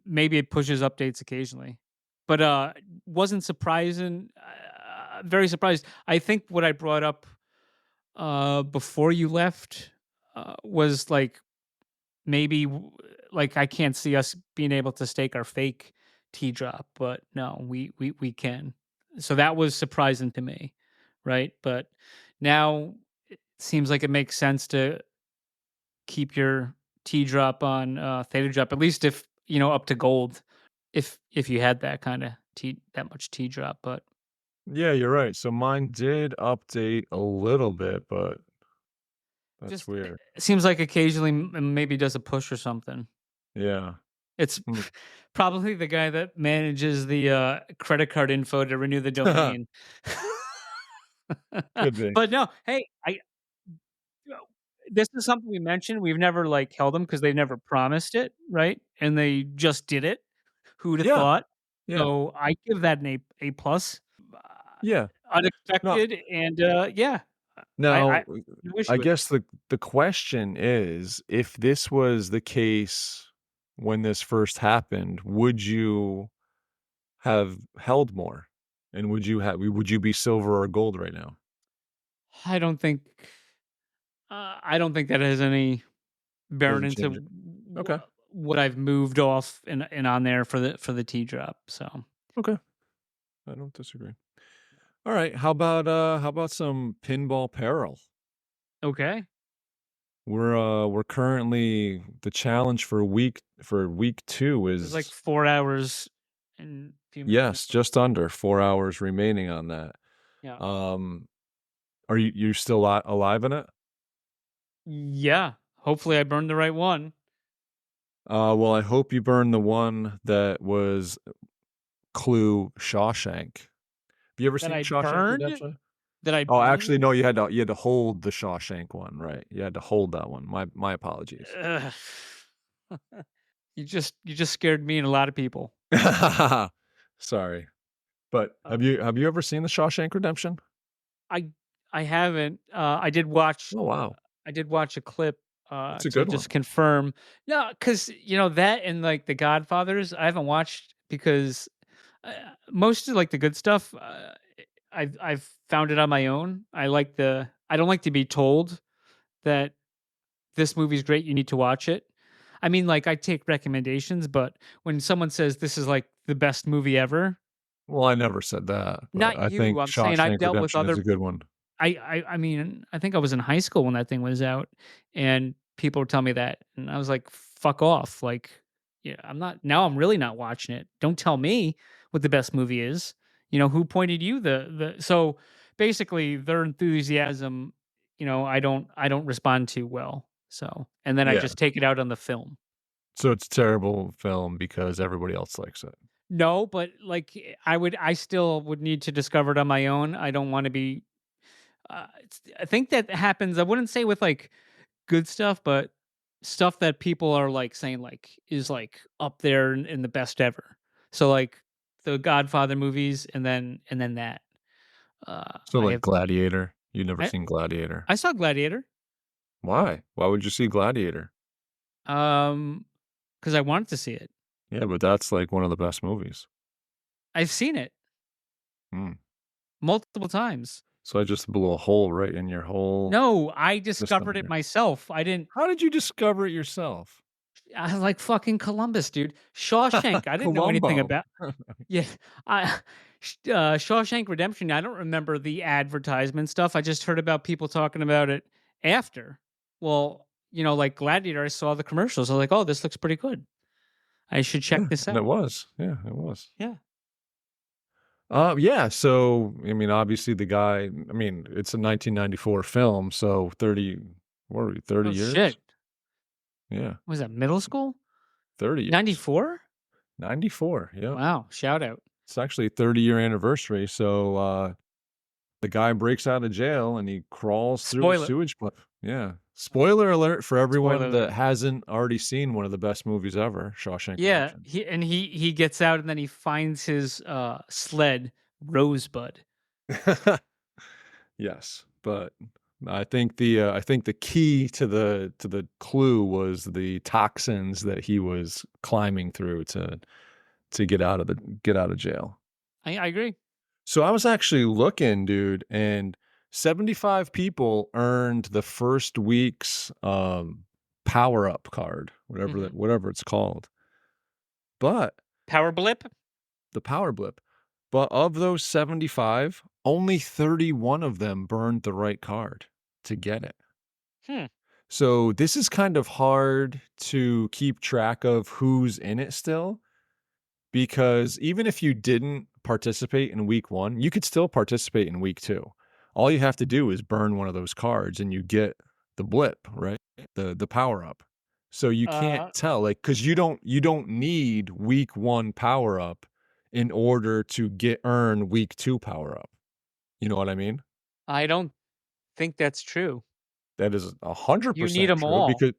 maybe it pushes updates occasionally, but wasn't surprising. Very surprised. I think what I brought up before you left was like maybe like I can't see us being able to stake our fake T drop, but no, we can. So that was surprising to me, right? But now it seems like it makes sense to keep your T drop on Theta drop, at least if up to gold, if you had that kind of that much T drop. But Yeah, you're right. So mine did update a little bit, but that's just weird. it seems like occasionally maybe does a push or something. Yeah. It's Hmm. probably the guy that manages the credit card info to renew the domain. Could be. But no, hey, this is something we mentioned. We've never like held them because they never promised it, right? And they just did it. Who'd have Yeah. thought? Yeah. So I give that an A plus. Yeah. No. Unexpected, and yeah, I Now, no issue I with it. guess the question is, if this was the case when this first happened, would you have held more? And would you be silver or gold right now? I don't think I don't think that has any bearing Doesn't into change it. Okay. what I've moved off and on there for the T drop. So Okay. I don't disagree. All right. How about some pinball peril? okay, We're currently the challenge for week 2 it's like is 4 hours and a few minutes. yes, just under 4 hours remaining on that. Yeah, Um, are you still alive in it? yeah. Hopefully, I burned the right one. Well, I hope you burn the one that was Clue Shawshank. Have you ever That seen I Shawshank burned. Redemption? That I Oh, burned. actually, no. You had to hold the Shawshank one, right? You had to hold that one. My apologies. Ugh. You just scared me and a lot of people. Sorry, but Uh, have you ever seen the Shawshank Redemption? I I haven't. I did watch. Oh wow, I did watch a clip it's a to good just one. confirm. No, because that and like the Godfathers, I haven't watched because most of like the good stuff, I've found it on my own. I don't like to be told that this movie's great. You need to watch it. I mean, like I take recommendations, but when someone says this is like the best movie ever, Well, I never said that, but not I you. think I'm saying I've Shawshank dealt with Redemption is other. a good one. I mean, I think I was in high school when that thing was out, and people would tell me that, and I was like, "Fuck off!" Like, yeah, I'm not now. I'm really not watching it. Don't tell me what the best movie is. Who pointed you the so basically their enthusiasm. I don't respond to well. So and then I Yeah, just take it out on the film. so it's a terrible film because everybody else likes it. No, but like I still would need to discover it on my own. I don't want to be I think that happens. I wouldn't say with like good stuff, but stuff that people are like saying like is like up there in the best ever. So like the Godfather movies, and then that. So I like have Gladiator. You've never I seen Gladiator. I saw Gladiator. Why? Why would you see Gladiator? Um, because I wanted to see it. Yeah, but that's like one of the best movies. I've seen it Hmm. multiple times. So I just blew a hole right in your whole No, I system discovered it here. myself. I didn't. How did you discover it yourself? I was like fucking Columbus, dude. Shawshank. I didn't know anything Columbo. about. Yeah, I Shawshank Redemption. I don't remember the advertisement stuff. I just heard about people talking about it after. Well, like Gladiator. I saw the commercials. I was like, oh, this looks pretty good. I should check Yeah, this and it out. was. Yeah, it was. Yeah. Yeah, so I mean, obviously the guy, I mean, it's a 1994 film, so 30, what are we, 30 Oh years? shit. Yeah, Was that middle school? 30 years. 94? 94, yep. Wow. Shout out. It's actually a 30-year anniversary, so the guy breaks out of jail and he crawls through a Spoiler. sewage pipe. Yeah. Spoiler alert for everyone Spoiler that alert. hasn't already seen one of the best movies ever, Shawshank Yeah, Redemption. he gets out and then he finds his sled Rosebud. Yes, but I think the key to the clue was the toxins that he was climbing through to get out of jail. I agree. So I was actually looking, dude, and 75 people earned the first week's power up card, Mhm. whatever it's called. But Power blip? the power blip. But of those 75, only 31 of them burned the right card to get it. Hmm. So this is kind of hard to keep track of who's in it still, because even if you didn't participate in week 1, you could still participate in week 2. All you have to do is burn one of those cards and you get the blip, right? The power up. So you can't Uh, tell, like, because you don't need week 1 power up in order to earn week 2 power up. You know what I mean? I don't think that's true. That is You need 100% them true, all. because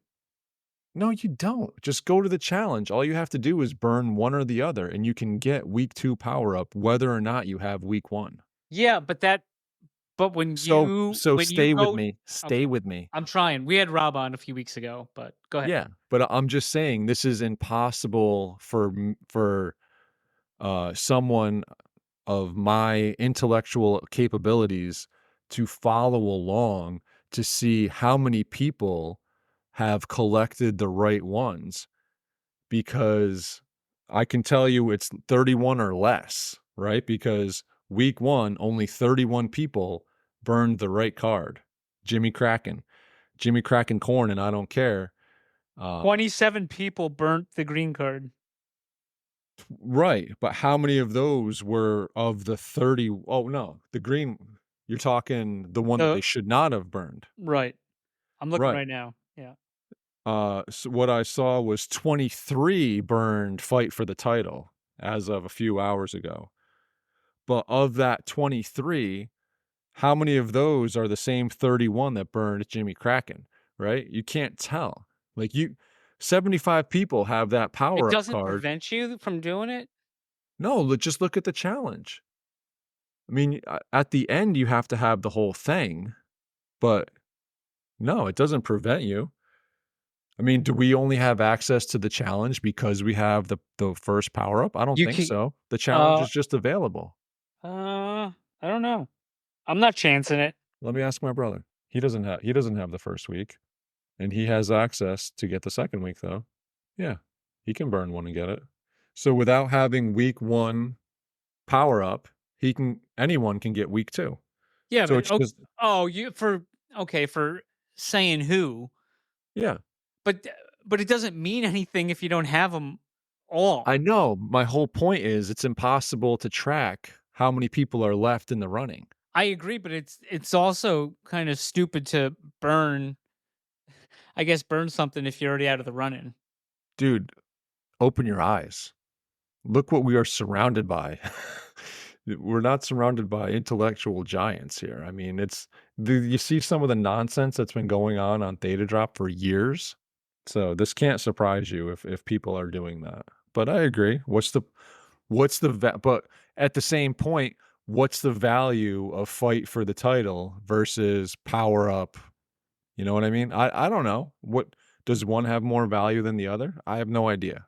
no, you don't. Just go to the challenge. All you have to do is burn one or the other, and you can get week 2 power up whether or not you have week 1. Yeah, but So when you stay with go. me. Okay, Stay with me. I'm trying. We had Rob on a few weeks ago, but go ahead. Yeah, but I'm just saying this is impossible for someone of my intellectual capabilities to follow along to see how many people have collected the right ones, because I can tell you it's 31 or less, right? Because week 1, only 31 people burned the right card. Jimmy Kraken. Jimmy Kraken corn, and I don't care. 27 people burnt the green card. Right, but how many of those were of the 30? Oh, no, the green, you're talking the one that The they should not have burned. Right. I'm looking Right. right now. Yeah. So what I saw was 23 burned Fight for the Title as of a few hours ago. But of that 23, how many of those are the same 31 that burned Jimmy Kraken, right? You can't tell. Like 75 people have that It power up doesn't card. prevent you from doing it? No, just look at the challenge. I mean, at the end, you have to have the whole thing, but no, it doesn't prevent you. I mean, do we only have access to the challenge because we have the first power up? I don't You think can so. The challenge uh is just available. I don't know. I'm not chancing it. Let me ask my brother. He doesn't have the first week, and he has access to get the second week though. Yeah, he can burn one and get it. So without having week 1 power up, anyone can get week 2. Yeah, So but it's just you for okay, for saying who, yeah. but but it doesn't mean anything if you don't have them all. I know. My whole point is it's impossible to track how many people are left in the running. I agree, but it's also kind of stupid to burn I guess burn something if you're already out of the running. Dude, open your eyes. Look what we are surrounded by. we're not surrounded by intellectual giants here. I mean, you see some of the nonsense that's been going on Thetadrop for years. So this can't surprise you if people are doing that. But I agree. But at the same point, what's the value of fight for the title versus power up? You know what I mean? I don't know. What does one have more value than the other? I have no idea.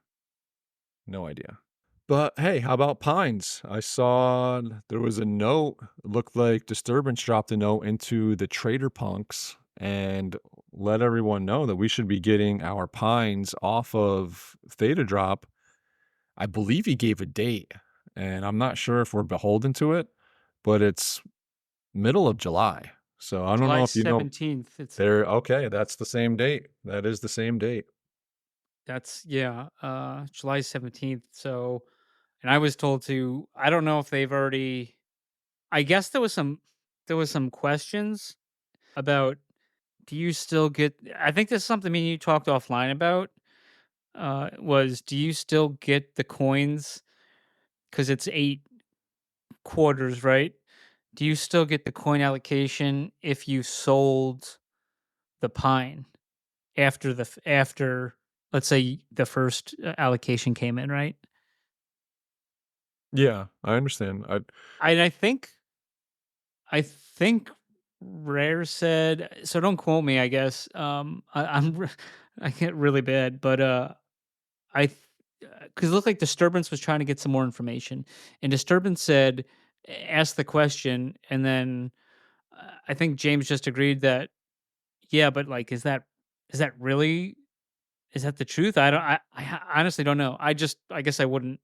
No idea. But hey, how about Pines? I saw there was a note. It looked like Disturbance dropped a note into the Trader Punks and let everyone know that we should be getting our Pines off of Thetadrop. I believe he gave a date, and I'm not sure if we're beholden to it, but it's middle of July. So I don't July know if you know. 17th. It's Okay, that's the same date. That is the same date. That's July 17th. So, and I was told to, I don't know if they've already, I guess there was some questions about, do you still get, I think this is something me and you talked offline about, was, do you still get the coins? Cause it's 8 quarters, right? Do you still get the coin allocation if you sold the pine after, let's say, the first allocation came in, right? Yeah, I understand. I think Rare said, so don't quote me, I guess. I get really bad, but I because it looked like Disturbance was trying to get some more information, and Disturbance said, ask the question, and then I think James just agreed that, yeah, but like, is that the truth? I don't. Honestly don't know. I guess I wouldn't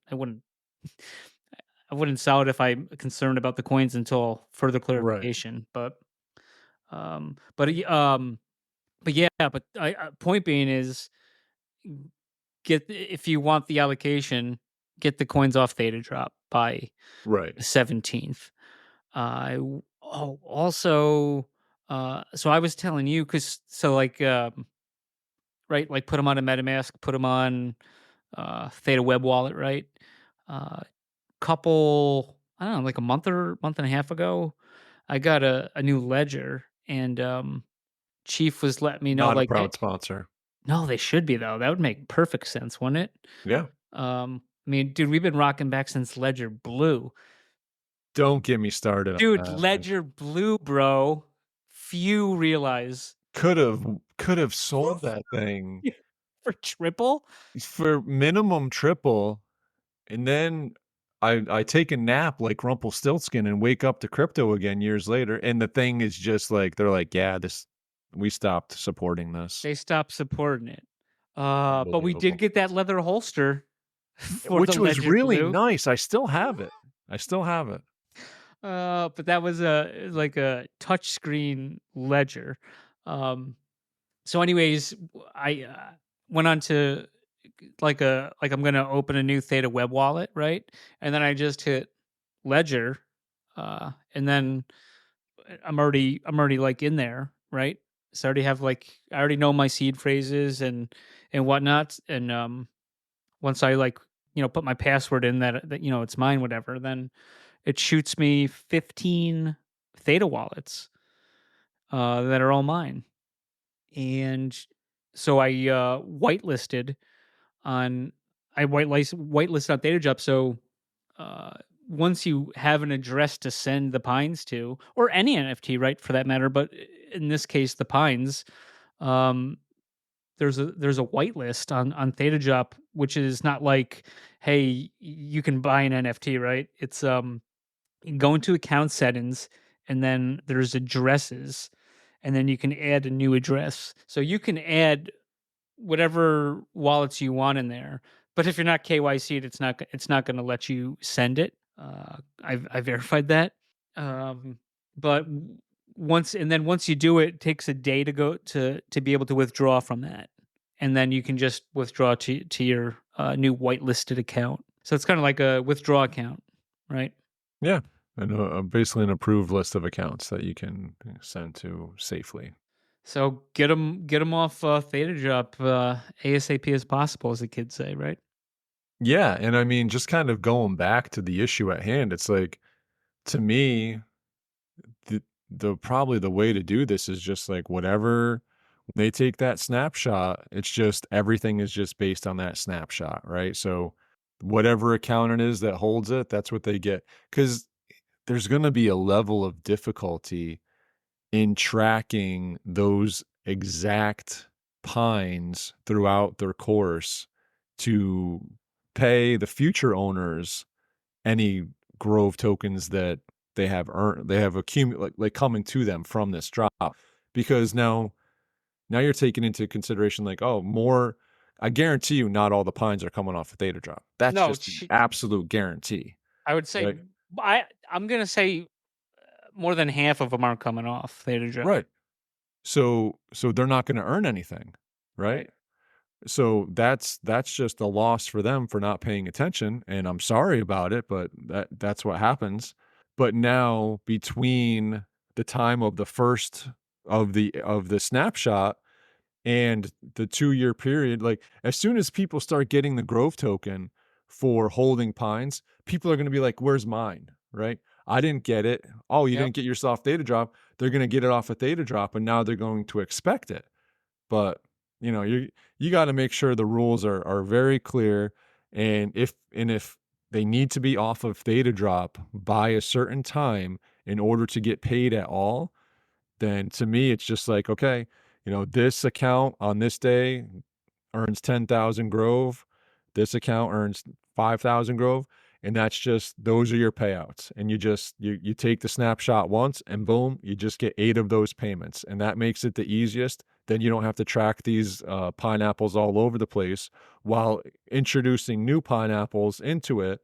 sell it if I'm concerned about the coins until further Right. clarification. Um, but y- um, but yeah. But point being is, if you want the allocation, get the coins off Theta Drop by Right. the 17th. Also, so I was telling you, because so like right, like put them on a MetaMask, put them on Theta Web Wallet, right? Uh, couple, I don't know, like a month and a half ago, I got a new ledger, and Chief was letting me know, Not a like, proud sponsor. no, they should be though. That would make perfect sense, wouldn't it? Yeah. I mean, dude, we've been rocking back since Ledger Blue. Don't get me started on Dude, that. Ledger Blue, bro. Few realize Could have sold that thing for triple. for minimum triple, and then I take a nap like Rumpelstiltskin and wake up to crypto again years later, and the thing is just like they're like, yeah, we stopped supporting this. They stopped supporting it. But we did Unbelievable. get that leather holster for the Which was Ledger really Blue. nice. I still have it. But that was like a touchscreen ledger. Um, so, anyways, I went on to like I'm gonna open a new Theta web wallet, right? And then I just hit Ledger, and then I'm already like in there, right? So I already know my seed phrases and whatnot, and once I put my password in that it's mine, whatever, then it shoots me 15 Theta wallets that are all mine. And so whitelisted on whitelisted on Theta. So uh, once you have an address to send the Pines to, or any NFT, right, for that matter, but in this case, the Pines, um, there's a whitelist on Theta, which is not like, hey, you can buy an NFT, right? It's you can go into account settings, and then there's addresses, and then you can add a new address. So you can add whatever wallets you want in there. But if you're not KYC'd, it's not going to let you send it. I verified that. But once you do it, it takes a day to go to be able to withdraw from that, and then you can just withdraw to your new whitelisted account. So it's kind of like a withdraw account, right? Yeah. And basically an approved list of accounts that you can send to safely. So get them off Theta ASAP as possible, as the kids say, right? Yeah, and I mean, just kind of going back to the issue at hand, it's like to me, the probably the way to do this is just like whatever they take that snapshot, it's just everything is just based on that snapshot, right? So whatever account it is that holds it, that's what they get. Because there's going to be a level of difficulty in tracking those exact pines throughout their course to pay the future owners any grove tokens that they have earned, they have accumulated, like coming to them from this drop. Because now you're taking into consideration like, oh, more. I guarantee you, not all the pines are coming off a Theta drop. That's No, just an absolute guarantee, I would say right? I'm gonna say more than half of them aren't coming off Theta drop. Right. So they're not going to earn anything, right? So that's just a loss for them for not paying attention, and I'm sorry about it, but that's what happens. But now between the time of the first of the snapshot and the 2-year period, like as soon as people start getting the grove token for holding pines, people are going to be like, where's mine? Right? I didn't get it. Oh, you Yep. didn't get your soft Theta drop. They're going to get it off a Theta drop, and now they're going to expect it. But you got to make sure the rules are very clear, and if they need to be off of Theta drop by a certain time in order to get paid at all, then to me it's just like, okay, this account on this day earns 10,000 grove, this account earns 5,000 grove, and that's just, those are your payouts. And you take the snapshot once and boom, you just get 8 of those payments, and that makes it the easiest. Then you don't have to track these pineapples all over the place while introducing new pineapples into it,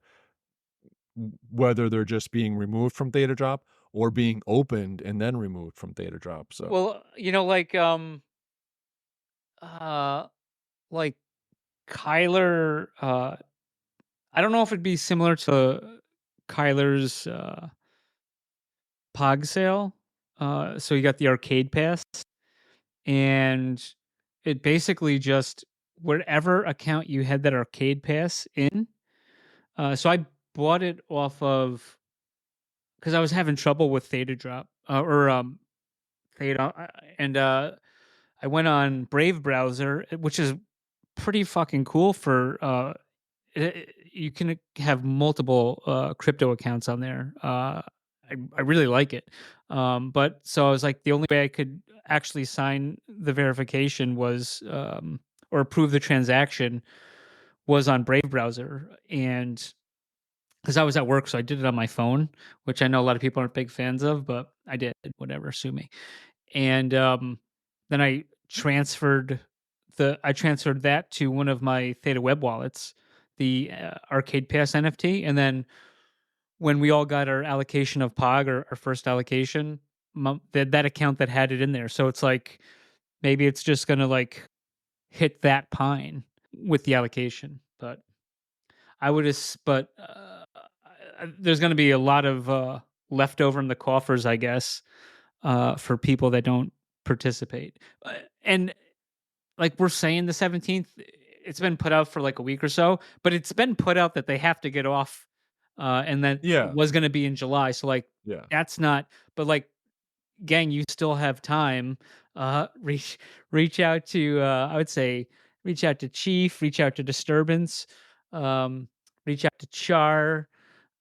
whether they're just being removed from Theta drop or being opened and then removed from Theta drop. So Well, uh, like Kyler, I don't know if it'd be similar to Kyler's Pog sale. So you got the arcade pass, and it basically just whatever account you had that arcade pass in. So I bought it off of because I was having trouble with Theta drop or Theta, and I went on Brave browser, which is pretty fucking cool for you can have multiple crypto accounts on there. I really like it. But so I was like, the only way I could actually sign the verification was or approve the transaction was on Brave browser, and because I was at work, so I did it on my phone, which I know a lot of people aren't big fans of, but I did. Whatever, sue me. And then I transferred that to one of my Theta web wallets, the Arcade Pass NFT, and then when we all got our allocation of Pog, or our first allocation, that account that had it in there. So it's like maybe it's just gonna like hit that pine with the allocation, but there's gonna be a lot of leftover in the coffers, I guess, for people that don't participate. And like we're saying the 17th, it's been put out for like a week or so, but it's been put out that they have to get off, and that yeah, was going to be in July. So like yeah. that's not, but like gang, you still have time. Reach out to I would say reach out to Chief, reach out to Disturbance, um, reach out to Char,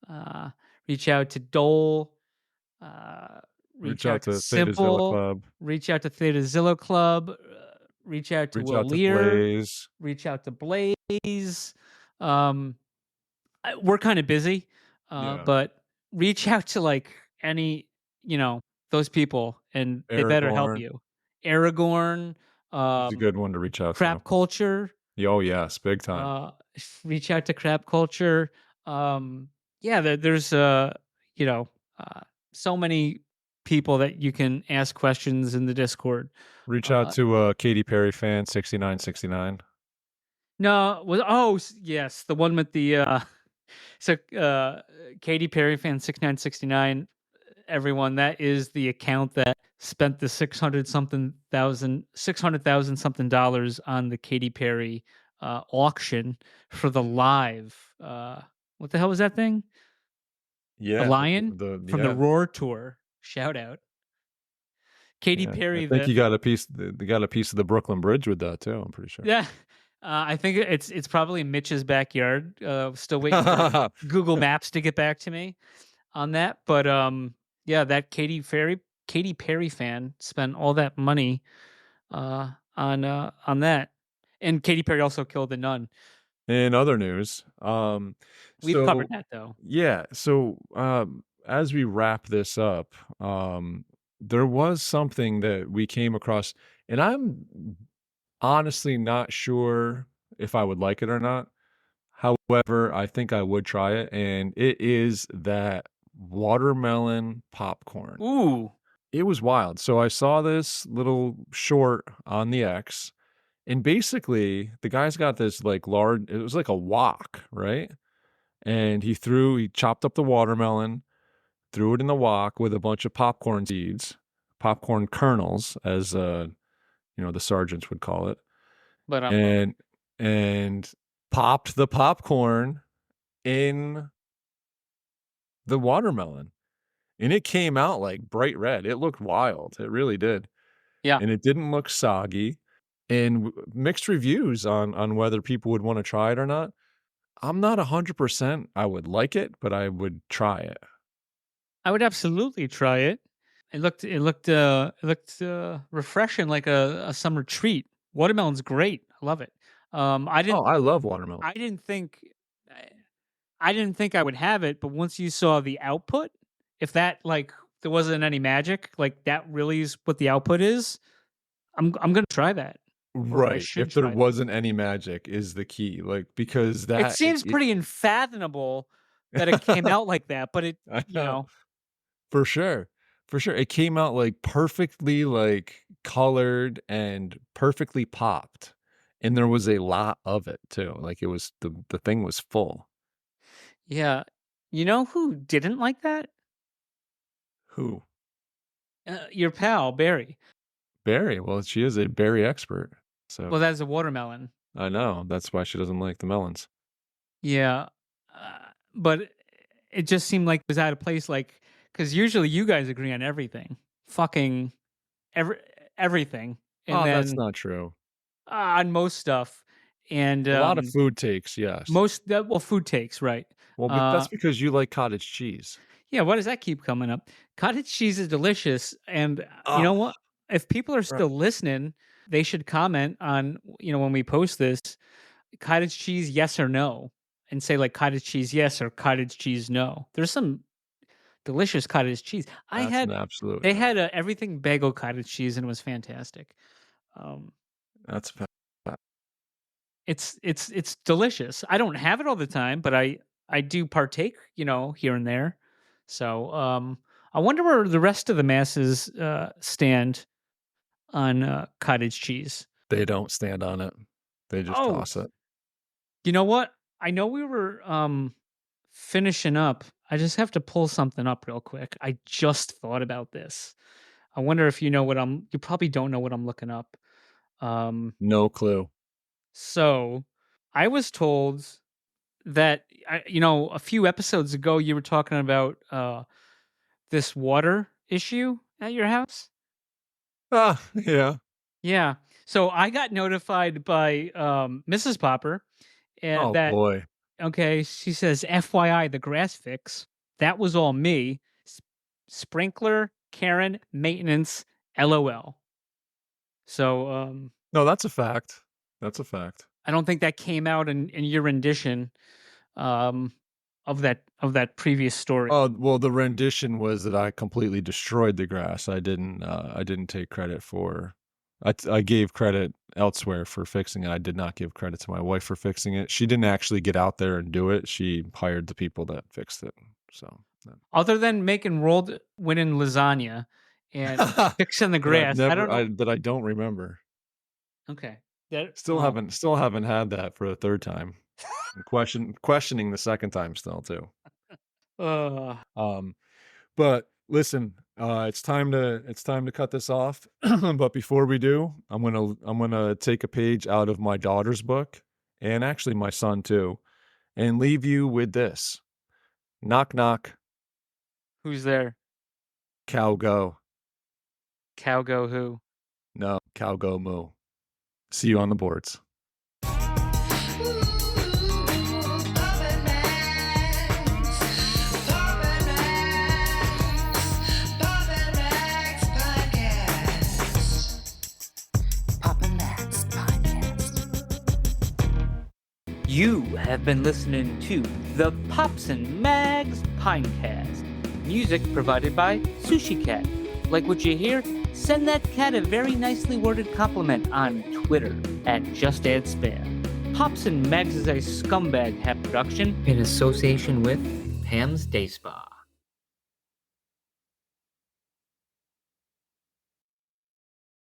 uh, reach out to Dole, uh, Reach reach out out to to Theta Zilla Simple, Club. reach out to Theta Zillow Club, reach out to Reach Will out to Lear, Blaze. reach out to Blaze. Um, we're kind of busy, Yeah. but reach out to like any, you know, those people, and they better help Aragorn. you. Aragorn, He's a good one to reach out to. Crap Culture, Oh, yes, big time. uh, reach out to Crap Culture. Yeah, there's you know, uh, so many people that you can ask questions in the Discord. Reach out Uh, to Katy Perry fan 6969. no, yes, the one with the so Katy Perry fan 6969. Everyone, that is the account that spent the 600,000 something dollars on the Katy Perry auction for the live. What the hell was that thing? Yeah, the Lion from the yeah. Roar tour. Shout out. Katy Yeah, I Perry, think the you got a piece. They got a piece of the Brooklyn Bridge with that too. I'm pretty sure. yeah. I think it's probably in Mitch's backyard. Still waiting for Google Maps to get back to me on that. But yeah, that Katy Perry fan spent all that money on that, and Katy Perry also killed a nun. In other news, We've covered so that though. yeah, so as we wrap this up, there was something that we came across, and I'm honestly not sure if I would like it or not. However, I think I would try it, and it is that watermelon popcorn. Ooh, It was wild. So I saw this little short on the X, and basically the guy's got this like large, it was like a wok, right? And he chopped up the watermelon, threw it in the wok with a bunch of popcorn seeds, popcorn kernels, as the sergeants would call it, but and and popped the popcorn in the watermelon. And it came out like bright red. It looked wild. It really did. yeah, And it didn't look soggy. And mixed reviews on whether people would want to try it or not. I'm not 100% I would like it, but I would try it. I would absolutely try it. It looked refreshing, like a summer treat. Watermelon's great. I love it. I Oh, didn't I love watermelon. I didn't think I didn't think I would have it, but once you saw the output, if that like there wasn't any magic, like that really is what the output is, I'm gonna try that. Or I Right. should If there try that. wasn't any magic is the key. Like, because It that seems pretty unfathomable that it came out like that, but it I you know. know, For sure. For sure. It came out like perfectly like colored and perfectly popped. And there was a lot of it too. Like it was the thing was full. yeah. You know who didn't like that? Who? Your pal, Barry. Berry. Well, she is a berry expert. So Well, that's a watermelon. I know. That's why she doesn't like the melons. Yeah. But it just seemed like it was out of place, like, because usually you guys agree on everything. Fucking every everything. And Oh, that's then not true. on most stuff. And A lot of food takes, yes. well, food takes, right. Well, but that's because you like cottage cheese. Yeah, why does that keep coming up? Cottage cheese is delicious, and you know Oh, what? If people are right. still listening, they should comment on, when we post this, cottage cheese, yes or no, and say like cottage cheese yes or cottage cheese no. There's some delicious cottage cheese. That's an absolute They no. had a everything bagel cottage cheese, and it was fantastic. Um, That's a it's delicious. I don't have it all the time, but I do partake, here and there. So I wonder where the rest of the masses stand on cottage cheese. They don't stand on it. They just Oh, toss it. you know what? I know we were finishing up. I just have to pull something up real quick. I just thought about this. I wonder if you know what you probably don't know what I'm looking up. No clue. So I was told that a few episodes ago you were talking about this water issue at your house. Ah, yeah. Yeah. So I got notified by Mrs. Popper Oh that boy. okay, she says FYI the grass fix. That was all me. Sprinkler, Karen, maintenance, LOL. So No, that's a fact. That's a fact. I don't think that came out in your rendition um of that previous story. Oh, well, the rendition was that I completely destroyed the grass. I didn't take credit for I gave credit elsewhere for fixing it. I did not give credit to my wife for fixing it. She didn't actually get out there and do it. She hired the people that fixed it. So Other than making rolled winning lasagna and fixing the grass, I don't know. that I don't remember. Okay. That Still haven't had that for a third time. And questioning the second time still too. uh, But listen, it's time to cut this off. But before we do, I'm gonna take a page out of my daughter's book, and actually my son too, and leave you with this. Knock knock. Who's there? Cow go. Cow go who? No, cow go moo. See you on the boards. You have been listening to the Pops and Mags Pinecast. Music provided by Sushi Cat. Like what you hear? Send that cat a very nicely worded compliment on Twitter at JustAddSpam. Pops and Mags is a Scumbag Hat production in association with Pam's Day Spa.